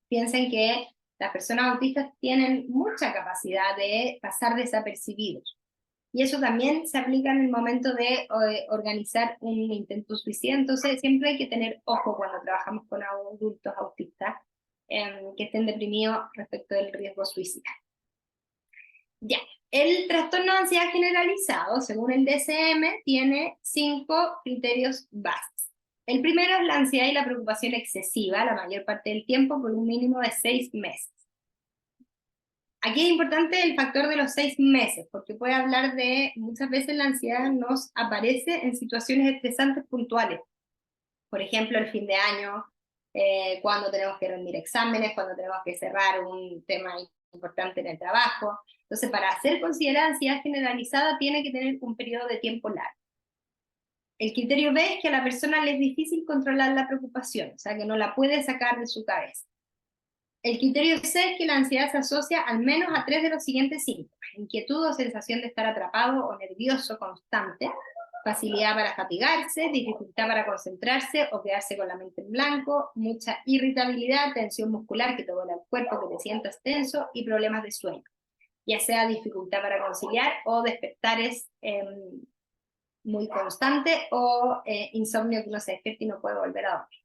Piensen que las personas autistas tienen mucha capacidad de pasar desapercibidos. Y eso también se aplica en el momento de organizar un intento suicida. Entonces siempre hay que tener ojo cuando trabajamos con adultos autistas que estén deprimidos respecto del riesgo suicida. Ya, el trastorno de ansiedad generalizado, según el DSM, tiene 5 criterios bases. El primero es la ansiedad y la preocupación excesiva, la mayor parte del tiempo, por un mínimo de 6 meses. Aquí es importante el factor de los 6 meses, porque puede hablar de, muchas veces la ansiedad nos aparece en situaciones estresantes puntuales. Por ejemplo, el fin de año, cuando tenemos que rendir exámenes, cuando tenemos que cerrar un tema importante en el trabajo. Entonces, para ser considerada ansiedad generalizada, tiene que tener un periodo de tiempo largo. El criterio B es que a la persona le es difícil controlar la preocupación, o sea, que no la puede sacar de su cabeza. El criterio C es que la ansiedad se asocia al menos a 3 de los siguientes síntomas: inquietud o sensación de estar atrapado o nervioso constante, facilidad para fatigarse, dificultad para concentrarse o quedarse con la mente en blanco, mucha irritabilidad, tensión muscular que te duele el cuerpo, que te sientas tenso y problemas de sueño, ya sea dificultad para conciliar o despertares muy constante o insomnio que uno se despierta y no puede volver a dormir.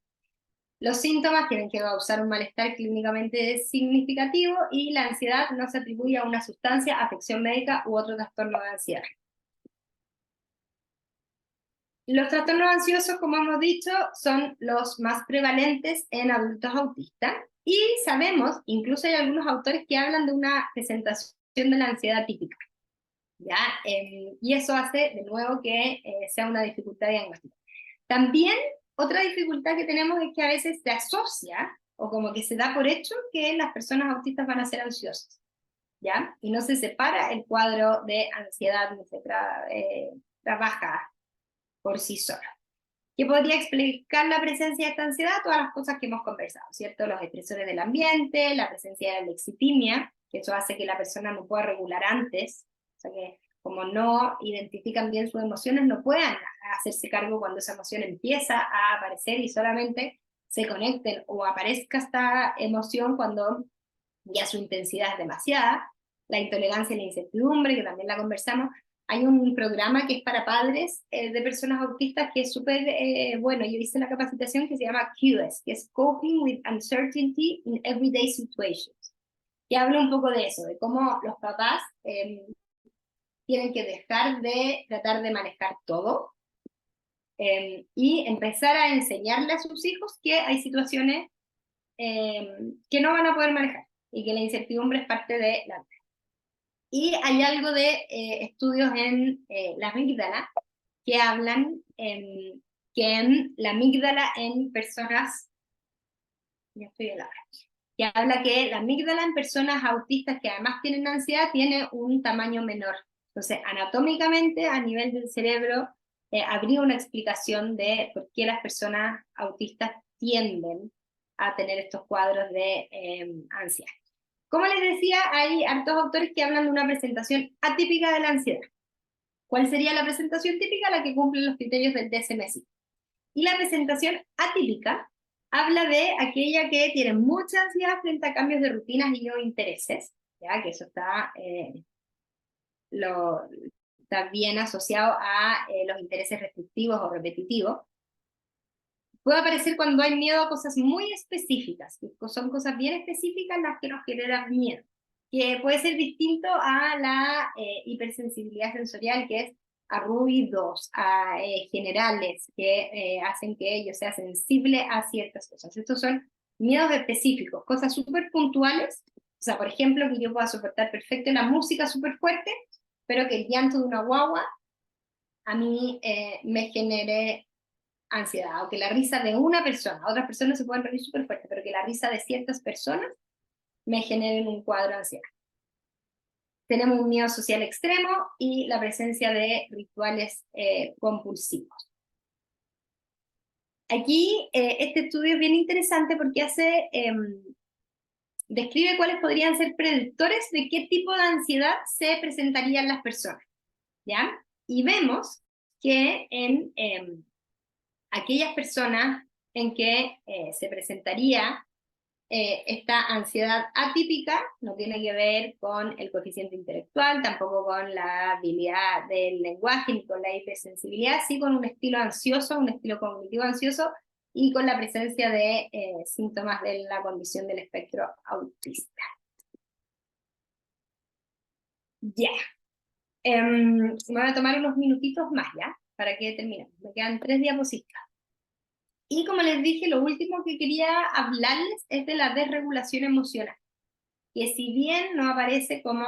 Los síntomas tienen que causar un malestar clínicamente significativo y la ansiedad no se atribuye a una sustancia, afección médica u otro trastorno de ansiedad. Los trastornos ansiosos, como hemos dicho, son los más prevalentes en adultos autistas y sabemos, incluso hay algunos autores que hablan de una presentación de la ansiedad típica, ¿ya? Y eso hace, de nuevo, que sea una dificultad diagnóstica. También, otra dificultad que tenemos es que a veces se asocia, o como que se da por hecho, que las personas autistas van a ser ansiosas, ¿ya? Y no se separa el cuadro de ansiedad, ni se trabaja por sí sola. ¿Qué podría explicar la presencia de esta ansiedad? Todas las cosas que hemos conversado, ¿cierto? Los estresores del ambiente, la presencia de la lexitimia, que eso hace que la persona no pueda regular antes, o sea que como no identifican bien sus emociones, no puedan hacerse cargo cuando esa emoción empieza a aparecer y solamente se conecten o aparezca esta emoción cuando ya su intensidad es demasiada. La intolerancia y la incertidumbre, que también la conversamos. Hay un programa que es para padres de personas autistas que es súper bueno. Yo hice la capacitación que se llama QS, que es Coping with Uncertainty in Everyday Situations, que habla un poco de eso, de cómo los papás tienen que dejar de tratar de manejar todo y empezar a enseñarle a sus hijos que hay situaciones que no van a poder manejar y que la incertidumbre es parte de la vida. Y hay algo de estudios en la amígdala que hablan que en la amígdala en personas, ya estoy en la hora, que habla que la amígdala en personas autistas que además tienen ansiedad tiene un tamaño menor. Entonces, anatómicamente, a nivel del cerebro, habría una explicación de por qué las personas autistas tienden a tener estos cuadros de ansiedad. Como les decía, hay hartos autores que hablan de una presentación atípica de la ansiedad. ¿Cuál sería la presentación típica? La que cumple los criterios del DSM-5. Y la presentación atípica habla de aquella que tiene mucha ansiedad frente a cambios de rutinas y o intereses, ya que eso está, está bien asociado a los intereses restrictivos o repetitivos. Puede aparecer cuando hay miedo a cosas muy específicas, que son cosas bien específicas las que nos generan miedo, que puede ser distinto a la hipersensibilidad sensorial, que es a ruidos, a generales, que hacen que ellos sean sensibles a ciertas cosas. Estos son miedos específicos, cosas súper puntuales, o sea, por ejemplo, que yo pueda soportar perfecto la música súper fuerte, pero que el llanto de una guagua a mí me genere ansiedad, o que la risa de una persona, otras personas se pueden reír súper fuerte, pero que la risa de ciertas personas me generen un cuadro de ansiedad. Tenemos un miedo social extremo y la presencia de rituales compulsivos. Aquí este estudio es bien interesante porque describe cuáles podrían ser predictores de qué tipo de ansiedad se presentaría en las personas, ¿ya? Y vemos que en aquellas personas en que se presentaría esta ansiedad atípica, no tiene que ver con el coeficiente intelectual, tampoco con la habilidad del lenguaje, ni con la hipersensibilidad, sí con un estilo ansioso, un estilo cognitivo ansioso, y con la presencia de síntomas de la condición del espectro autista. Ya. Me voy a tomar unos minutitos más, ¿ya? Para que terminemos. Me quedan 3 diapositivas. Y como les dije, lo último que quería hablarles es de la desregulación emocional, que si bien no aparece como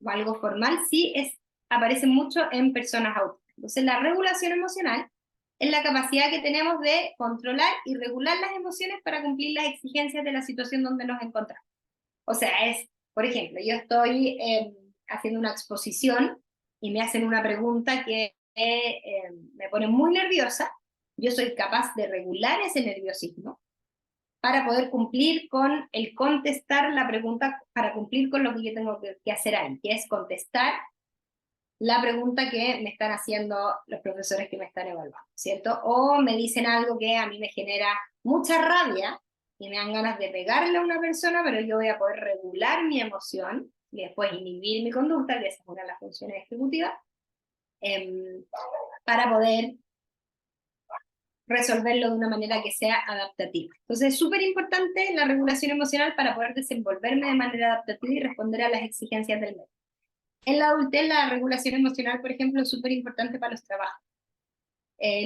algo formal, sí aparece mucho en personas autistas. Entonces, la regulación emocional es la capacidad que tenemos de controlar y regular las emociones para cumplir las exigencias de la situación donde nos encontramos. O sea, por ejemplo, yo estoy haciendo una exposición y me hacen una pregunta que me pone muy nerviosa. Yo soy capaz de regular ese nerviosismo para poder cumplir con el contestar la pregunta, para cumplir con lo que yo tengo que hacer ahí, que es contestar la pregunta que me están haciendo los profesores que me están evaluando, ¿cierto? O me dicen algo que a mí me genera mucha rabia y me dan ganas de pegarle a una persona, pero yo voy a poder regular mi emoción y después inhibir mi conducta, que esa es una de las funciones ejecutivas, para poder resolverlo de una manera que sea adaptativa. Entonces es súper importante la regulación emocional para poder desenvolverme de manera adaptativa y responder a las exigencias del medio. En la adultez la regulación emocional, por ejemplo, es súper importante para los trabajos.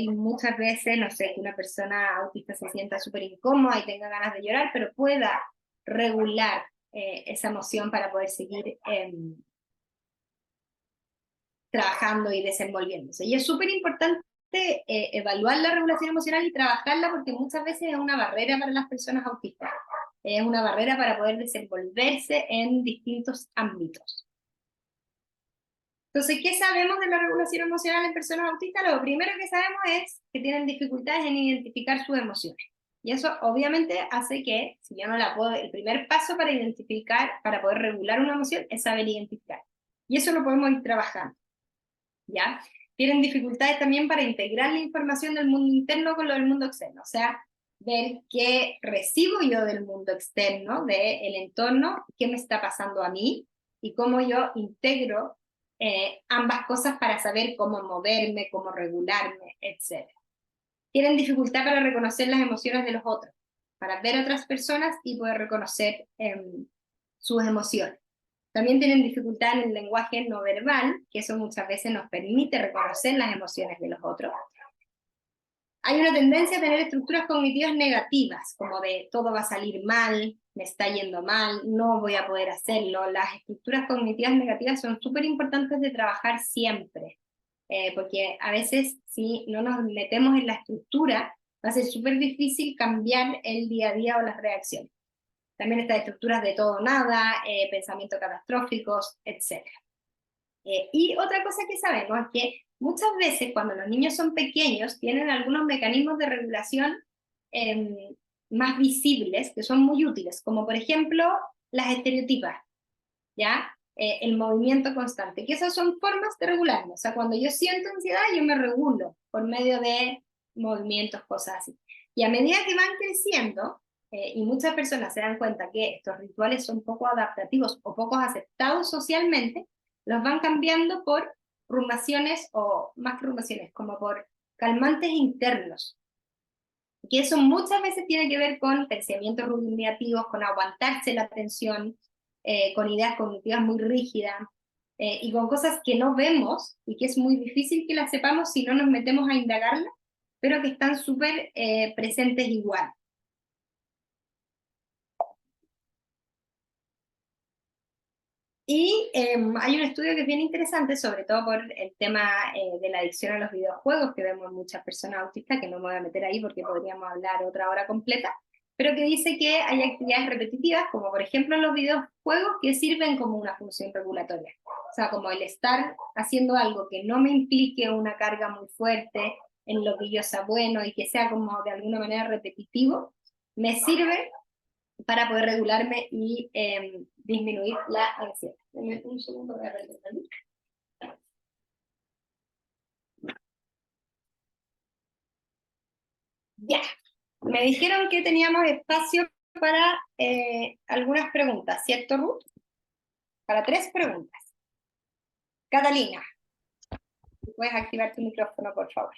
Muchas veces, no sé, que una persona autista se sienta súper incómoda y tenga ganas de llorar, pero pueda regular esa emoción para poder seguir trabajando y desenvolviéndose. Y es súper importante evaluar la regulación emocional y trabajarla porque muchas veces es una barrera para las personas autistas. Es una barrera para poder desenvolverse en distintos ámbitos. Entonces, ¿qué sabemos de la regulación emocional en personas autistas? Lo primero que sabemos es que tienen dificultades en identificar sus emociones. Y eso obviamente hace que, si yo no la puedo, el primer paso para identificar, para poder regular una emoción es saber identificar. Y eso lo podemos ir trabajando, ¿ya? Tienen dificultades también para integrar la información del mundo interno con lo del mundo externo. O sea, ver qué recibo yo del mundo externo, del entorno, qué me está pasando a mí y cómo yo integro ambas cosas para saber cómo moverme, cómo regularme, etc. Tienen dificultad para reconocer las emociones de los otros, para ver a otras personas y poder reconocer sus emociones. También tienen dificultad en el lenguaje no verbal, que eso muchas veces nos permite reconocer las emociones de los otros. Hay una tendencia a tener estructuras cognitivas negativas, como de todo va a salir mal, me está yendo mal, no voy a poder hacerlo. Las estructuras cognitivas negativas son súper importantes de trabajar siempre, porque a veces si no nos metemos en la estructura, va a ser súper difícil cambiar el día a día o las reacciones. También estas estructuras de todo o nada, pensamientos catastróficos, etc. Y otra cosa que sabemos es que muchas veces cuando los niños son pequeños tienen algunos mecanismos de regulación más visibles que son muy útiles, como por ejemplo las estereotipas, ¿ya? El movimiento constante, que esas son formas de regularme. O sea, cuando yo siento ansiedad, yo me regulo por medio de movimientos, cosas así. Y a medida que van creciendo, y muchas personas se dan cuenta que estos rituales son poco adaptativos o poco aceptados socialmente, los van cambiando por rumaciones o más que rumaciones, como por calmantes internos, que eso muchas veces tiene que ver con pensamientos rumiativos, con aguantarse la tensión, con ideas cognitivas muy rígidas, y con cosas que no vemos y que es muy difícil que las sepamos si no nos metemos a indagarlas, pero que están súper presentes igual. Y hay un estudio que es bien interesante, sobre todo por el tema de la adicción a los videojuegos, que vemos muchas personas autistas, que no me voy a meter ahí porque podríamos hablar otra hora completa, pero que dice que hay actividades repetitivas, como por ejemplo los videojuegos, que sirven como una función regulatoria. O sea, como el estar haciendo algo que no me implique una carga muy fuerte, en lo que yo sea bueno y que sea como de alguna manera repetitivo, me sirve para poder regularme y disminuir la ansiedad. Deme un segundo para prender la luz. Ya, me dijeron que teníamos espacio para algunas preguntas, ¿cierto, Ruth? Para 3 preguntas. Catalina, puedes activar tu micrófono, por favor.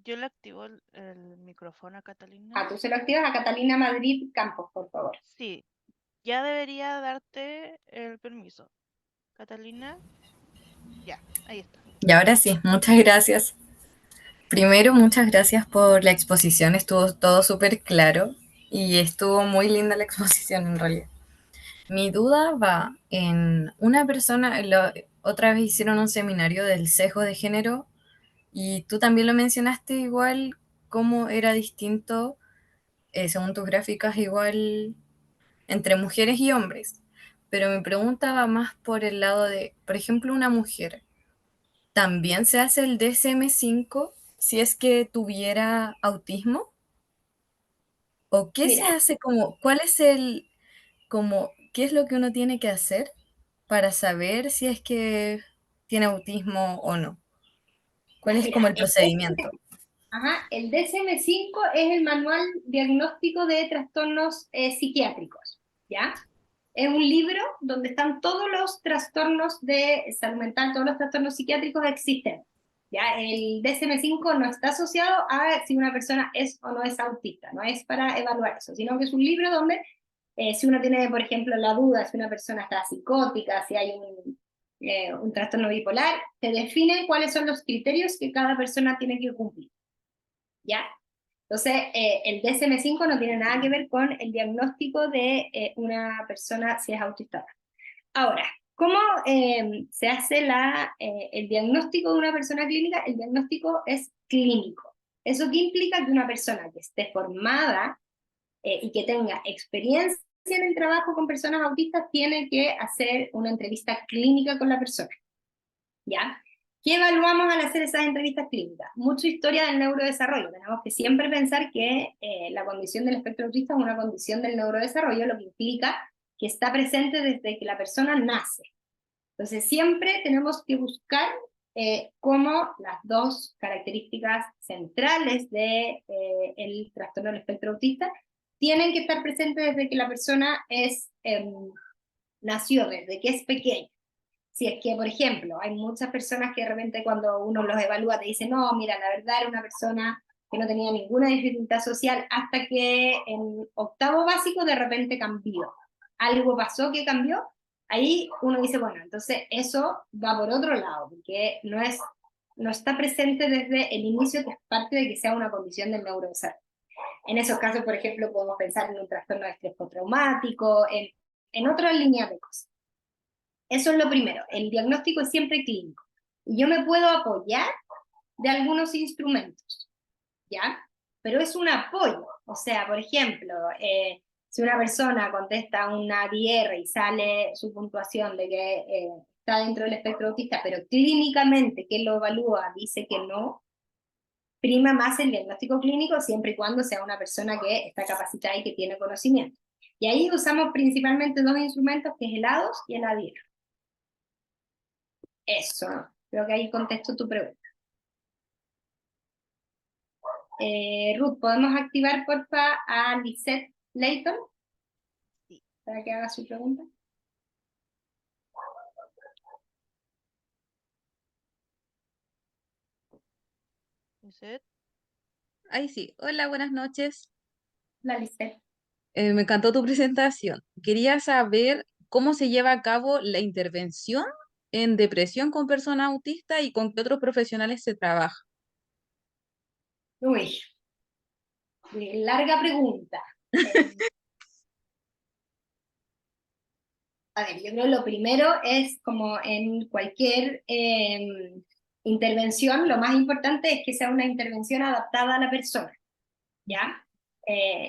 Yo le activo el micrófono a Ah, Catalina. tú se lo activas a Catalina Madrid Campos, por favor. Sí, ya debería darte el permiso. Catalina, ya, ahí está. Y ahora sí, muchas gracias. Primero, muchas gracias por la exposición, estuvo todo súper claro y estuvo muy linda la exposición en realidad. Mi duda va en una persona, otra vez hicieron un seminario del sesgo de género y tú también lo mencionaste igual, cómo era distinto, según tus gráficas, igual entre mujeres y hombres. Pero mi pregunta va más por el lado de, por ejemplo, una mujer. ¿También se hace el DSM-5 si es que tuviera autismo? ¿O qué se Mira, hace como, cuál es el, como, qué es lo que uno tiene que hacer para saber si es que tiene autismo o no? ¿Cuál ya, es como mira, el procedimiento? ajá, el DSM-5 es el manual diagnóstico de trastornos psiquiátricos, ¿ya? Es un libro donde están todos los trastornos de salud mental, todos los trastornos psiquiátricos existen, ¿ya? El DSM-5 no está asociado a si una persona es o no es autista, no es para evaluar eso, sino que es un libro donde Si uno tiene, por ejemplo, la duda si una persona está psicótica, si hay un trastorno bipolar, te definen cuáles son los criterios que cada persona tiene que cumplir, ¿ya? Entonces, el DSM-5 no tiene nada que ver con el diagnóstico de una persona si es autista. Ahora, ¿cómo se hace el diagnóstico de una persona clínica? El diagnóstico es clínico. ¿Eso qué implica? Que una persona que esté formada y que tenga experiencia en el trabajo con personas autistas tiene que hacer una entrevista clínica con la persona, ¿ya? ¿Qué evaluamos al hacer esas entrevistas clínicas? Mucha historia del neurodesarrollo. Tenemos que siempre pensar que la condición del espectro autista es una condición del neurodesarrollo, lo que implica que está presente desde que la persona nace. Entonces siempre tenemos que buscar cómo las dos características centrales del trastorno del espectro autista tienen que estar presentes desde que la persona nació, desde que es pequeña. Si es que, por ejemplo, hay muchas personas que de repente cuando uno los evalúa te dicen, no, mira, la verdad era una persona que no tenía ninguna dificultad social hasta que en octavo básico de repente cambió. Algo pasó que cambió, ahí uno dice, bueno, entonces eso va por otro lado, porque no está presente desde el inicio, que es parte de que sea una condición del neurodesarrollo. En esos casos, por ejemplo, podemos pensar en un trastorno de estrés postraumático, en otras líneas de cosas. Eso es lo primero, el diagnóstico es siempre clínico. Y yo me puedo apoyar de algunos instrumentos, ¿ya? Pero es un apoyo, o sea, por ejemplo, si una persona contesta una DR y sale su puntuación de que está dentro del espectro autista, pero clínicamente que lo evalúa dice que no, prima más el diagnóstico clínico siempre y cuando sea una persona que está capacitada y que tiene conocimiento. Y ahí usamos principalmente dos instrumentos, que es el ADOS y el ADIR. Eso, creo que ahí contesto tu pregunta. Ruth, ¿podemos activar porfa a Lisette Layton? Sí. Para que haga su pregunta. Lisette. Ahí sí. Hola, buenas noches. La Lisette. Me encantó tu presentación. Quería saber cómo se lleva a cabo la intervención en depresión con personas autistas y con qué otros profesionales se trabaja. Uy, larga pregunta. A ver, yo creo que lo primero es, como en cualquier intervención, lo más importante es que sea una intervención adaptada a la persona, ¿ya?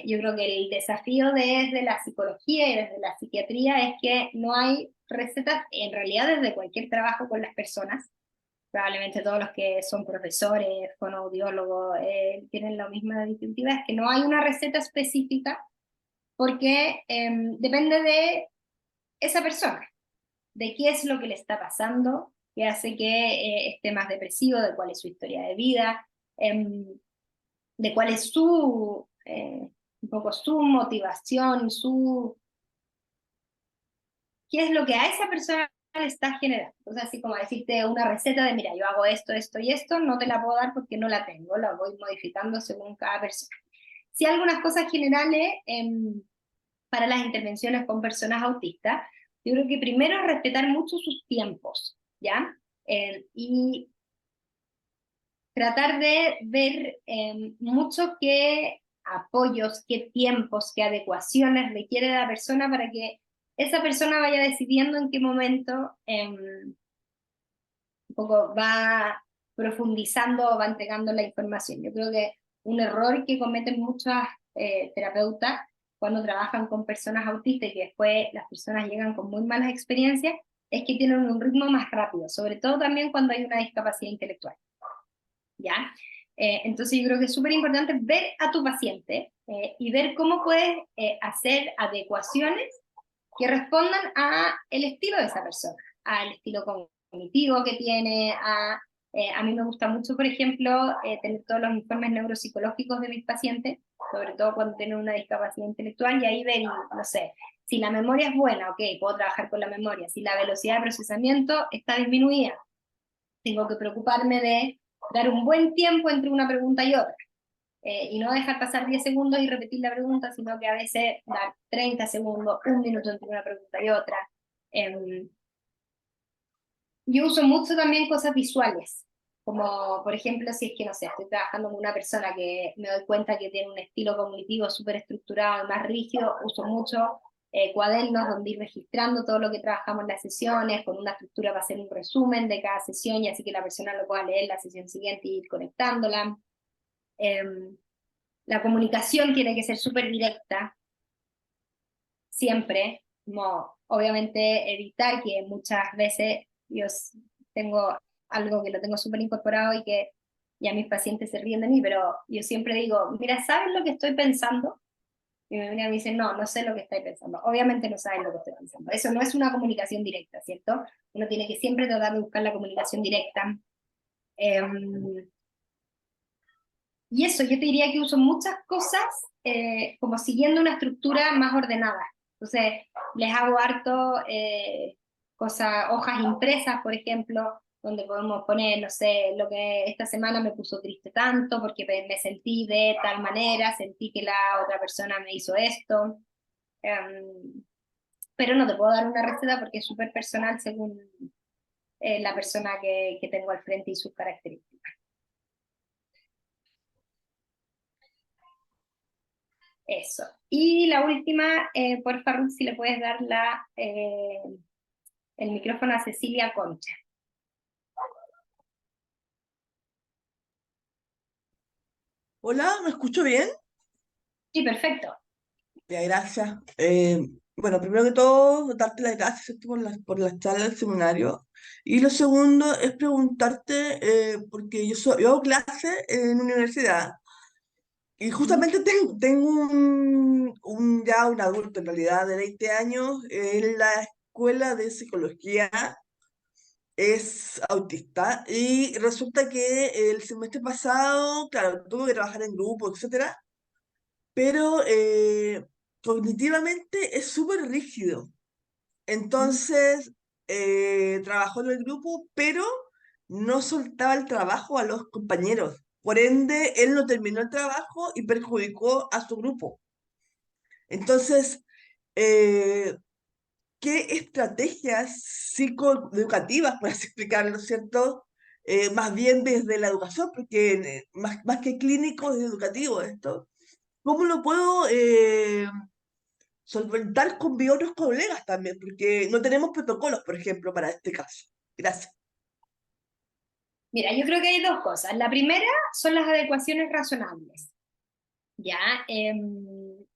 Yo creo que el desafío desde la psicología y desde la psiquiatría es que no hay recetas, en realidad desde cualquier trabajo con las personas, probablemente todos los que son profesores, fonoaudiólogos, tienen la misma disyuntiva, es que no hay una receta específica porque depende de esa persona, de qué es lo que le está pasando, qué hace que esté más depresivo, de cuál es su historia de vida, de cuál es un poco su motivación, qué es lo que a esa persona le está generando. Entonces, así como decirte una receta de, mira, yo hago esto, esto y esto, no te la puedo dar porque no la tengo, la voy modificando según cada persona. Sí, algunas cosas generales para las intervenciones con personas autistas, yo creo que primero es respetar mucho sus tiempos, ¿ya? Y tratar de ver mucho qué apoyos, qué tiempos, qué adecuaciones requiere la persona para que esa persona vaya decidiendo en qué momento un poco va profundizando o va entregando la información. Yo creo que un error que cometen muchas terapeutas cuando trabajan con personas autistas y que después las personas llegan con muy malas experiencias, es que tienen un ritmo más rápido, sobre todo también cuando hay una discapacidad intelectual. ¿Ya? Entonces yo creo que es súper importante ver a tu paciente y ver cómo puedes hacer adecuaciones que respondan a el estilo de esa persona, al estilo cognitivo que tiene, a mí me gusta mucho, por ejemplo, tener todos los informes neuropsicológicos de mis pacientes, sobre todo cuando tienen una discapacidad intelectual, y ahí ver, no sé, si la memoria es buena, ok, puedo trabajar con la memoria, si la velocidad de procesamiento está disminuida, tengo que preocuparme de dar un buen tiempo entre una pregunta y otra. y no dejar pasar 10 segundos y repetir la pregunta, sino que a veces dar 30 segundos, un minuto entre una pregunta y otra. Yo uso mucho también cosas visuales, como por ejemplo si es que, no sé, estoy trabajando con una persona que me doy cuenta que tiene un estilo cognitivo súper estructurado y más rígido, uso mucho cuadernos donde ir registrando todo lo que trabajamos en las sesiones, con una estructura para hacer un resumen de cada sesión y así que la persona lo pueda leer la sesión siguiente y ir conectándola. La comunicación tiene que ser súper directa, siempre, como obviamente evitar que muchas veces yo tengo algo que lo tengo súper incorporado y que ya mis pacientes se ríen de mí, pero yo siempre digo, mira, ¿sabes lo que estoy pensando? Y me vienen y me dicen, no, no sé lo que estáis pensando. Obviamente no sabes lo que estoy pensando. Eso no es una comunicación directa, ¿cierto? Uno tiene que siempre tratar de buscar la comunicación directa. Y eso, yo te diría que uso muchas cosas como siguiendo una estructura más ordenada. Entonces, les hago harto cosas, hojas impresas, por ejemplo, donde podemos poner, no sé, lo que esta semana me puso triste tanto porque me sentí de tal manera, sentí que la otra persona me hizo esto. Pero no te puedo dar una receta porque es súper personal según la persona que tengo al frente y sus características. Eso. Y la última, por favor, si le puedes dar el micrófono a Cecilia Concha. Hola, ¿me escucho bien? Sí, perfecto. Ya, gracias. Bueno, primero que todo, darte las gracias por la charla del seminario. Y lo segundo es preguntarte, porque yo hago clase en universidad y justamente tengo ya un adulto en realidad de 20 años en la escuela de psicología, es autista y resulta que el semestre pasado, claro, tuvo que trabajar en grupo, etcétera, pero cognitivamente es súper rígido. Entonces, trabajó en el grupo, pero no soltaba el trabajo a los compañeros. Por ende, él no terminó el trabajo y perjudicó a su grupo. Entonces, eh, ¿qué estrategias psicoeducativas, por así explicarlo, ¿cierto? Más bien desde la educación, porque más que clínico es educativo esto. ¿Cómo lo puedo solventar con mis otros colegas también? Porque no tenemos protocolos, por ejemplo, para este caso. Gracias. Mira, yo creo que hay dos cosas. La primera son las adecuaciones razonables. Ya, en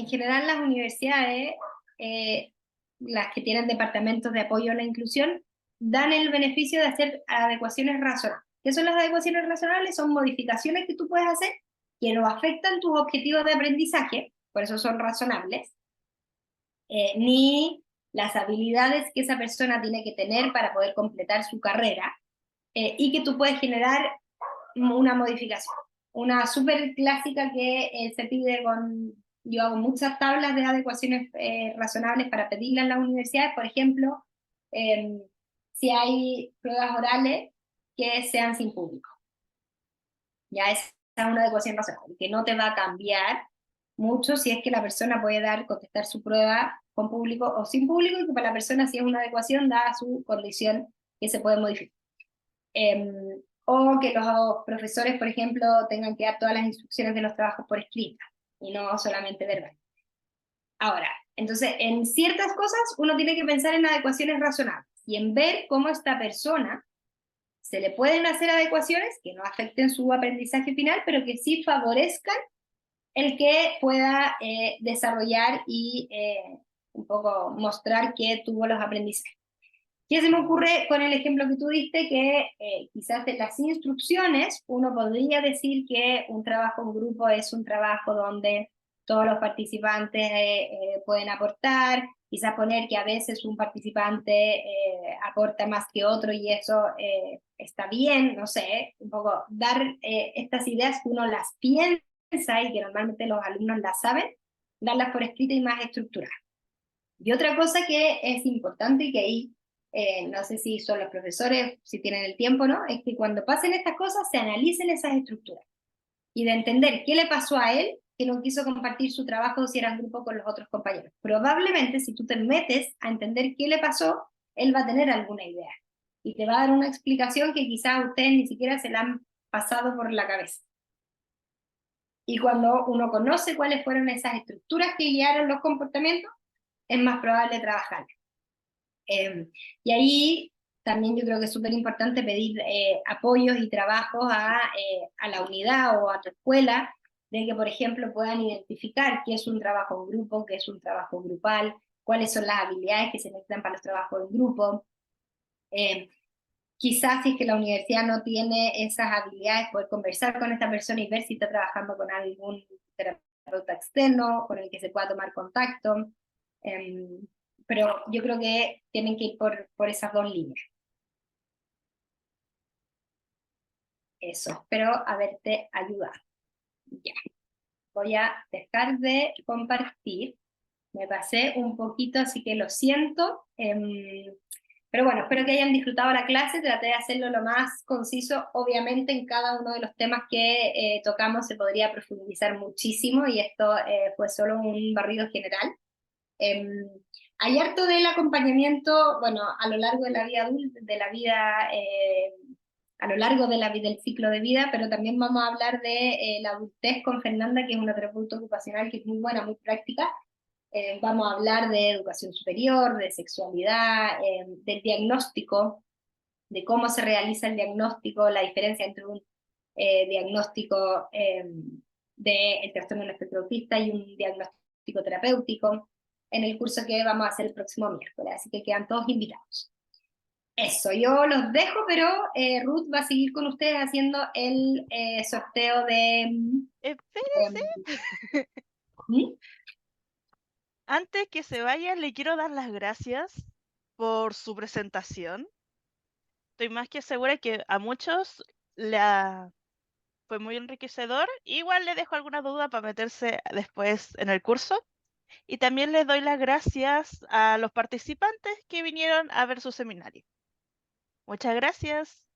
general las universidades, eh, las que tienen departamentos de apoyo a la inclusión, dan el beneficio de hacer adecuaciones razonables. ¿Qué son las adecuaciones razonables? Son modificaciones que tú puedes hacer que no afectan tus objetivos de aprendizaje, por eso son razonables, ni las habilidades que esa persona tiene que tener para poder completar su carrera, y que tú puedes generar una modificación. Una súper clásica que se pide yo hago muchas tablas de adecuaciones razonables para pedirlas en las universidades, por ejemplo, si hay pruebas orales que sean sin público. Ya esa es una adecuación razonable, que no te va a cambiar mucho si es que la persona puede contestar su prueba con público o sin público, y que para la persona si es una adecuación da su condición que se puede modificar. O que los profesores, por ejemplo, tengan que dar todas las instrucciones de los trabajos por escrito y no solamente verbal. Ahora, entonces, en ciertas cosas uno tiene que pensar en adecuaciones razonables y en ver cómo esta persona se le pueden hacer adecuaciones que no afecten su aprendizaje final, pero que sí favorezcan el que pueda desarrollar y un poco mostrar que tuvo los aprendizajes. ¿Qué se me ocurre con el ejemplo que tú diste? Que quizás de las instrucciones uno podría decir que un trabajo en grupo es un trabajo donde todos los participantes pueden aportar, quizás poner que a veces un participante aporta más que otro y eso está bien, no sé, un poco dar estas ideas que uno las piensa y que normalmente los alumnos las saben, darlas por escrito y más estructuradas. Y otra cosa que es importante y que ahí no sé si son los profesores, si tienen el tiempo, ¿no? Es que cuando pasen estas cosas se analicen esas estructuras. y de entender qué le pasó a él que no quiso compartir su trabajo si era en grupo con los otros compañeros. Probablemente si tú te metes a entender qué le pasó, él va a tener alguna idea y te va a dar una explicación que quizás a ustedes ni siquiera se la han pasado por la cabeza. Y cuando uno conoce cuáles fueron esas estructuras que guiaron los comportamientos, es más probable trabajar. Y ahí también yo creo que es súper importante pedir apoyos y trabajos a la unidad o a tu escuela, de que, por ejemplo, puedan identificar qué es un trabajo en grupo, qué es un trabajo grupal, cuáles son las habilidades que se necesitan para los trabajos en grupo. Quizás si es que la universidad no tiene esas habilidades, poder conversar con esta persona y ver si está trabajando con algún terapeuta externo con el que se pueda tomar contacto. Pero yo creo que tienen que ir por esas dos líneas. Eso, espero haberte ayudado. Ya, voy a dejar de compartir. Me pasé un poquito, así que lo siento. Pero bueno, espero que hayan disfrutado la clase. Traté de hacerlo lo más conciso. Obviamente en cada uno de los temas que tocamos se podría profundizar muchísimo y esto fue solo un barrido general. Hay harto del acompañamiento, bueno, a lo largo de la vida adulta, a lo largo de del ciclo de vida, pero también vamos a hablar de la adultez con Fernanda, que es una terapeuta ocupacional que es muy buena, muy práctica. Vamos a hablar de educación superior, de sexualidad, del diagnóstico, de cómo se realiza el diagnóstico, la diferencia entre un diagnóstico del trastorno del espectro autista y un diagnóstico terapéutico, en el curso que vamos a hacer el próximo miércoles, así que quedan todos invitados. Eso, yo los dejo, pero Ruth va a seguir con ustedes haciendo el sorteo de... Espérese. ¿Mm? Antes que se vaya, le quiero dar las gracias por su presentación. Estoy más que segura que a muchos fue muy enriquecedor. Igual le dejo alguna duda para meterse después en el curso. Y también les doy las gracias a los participantes que vinieron a ver su seminario. Muchas gracias.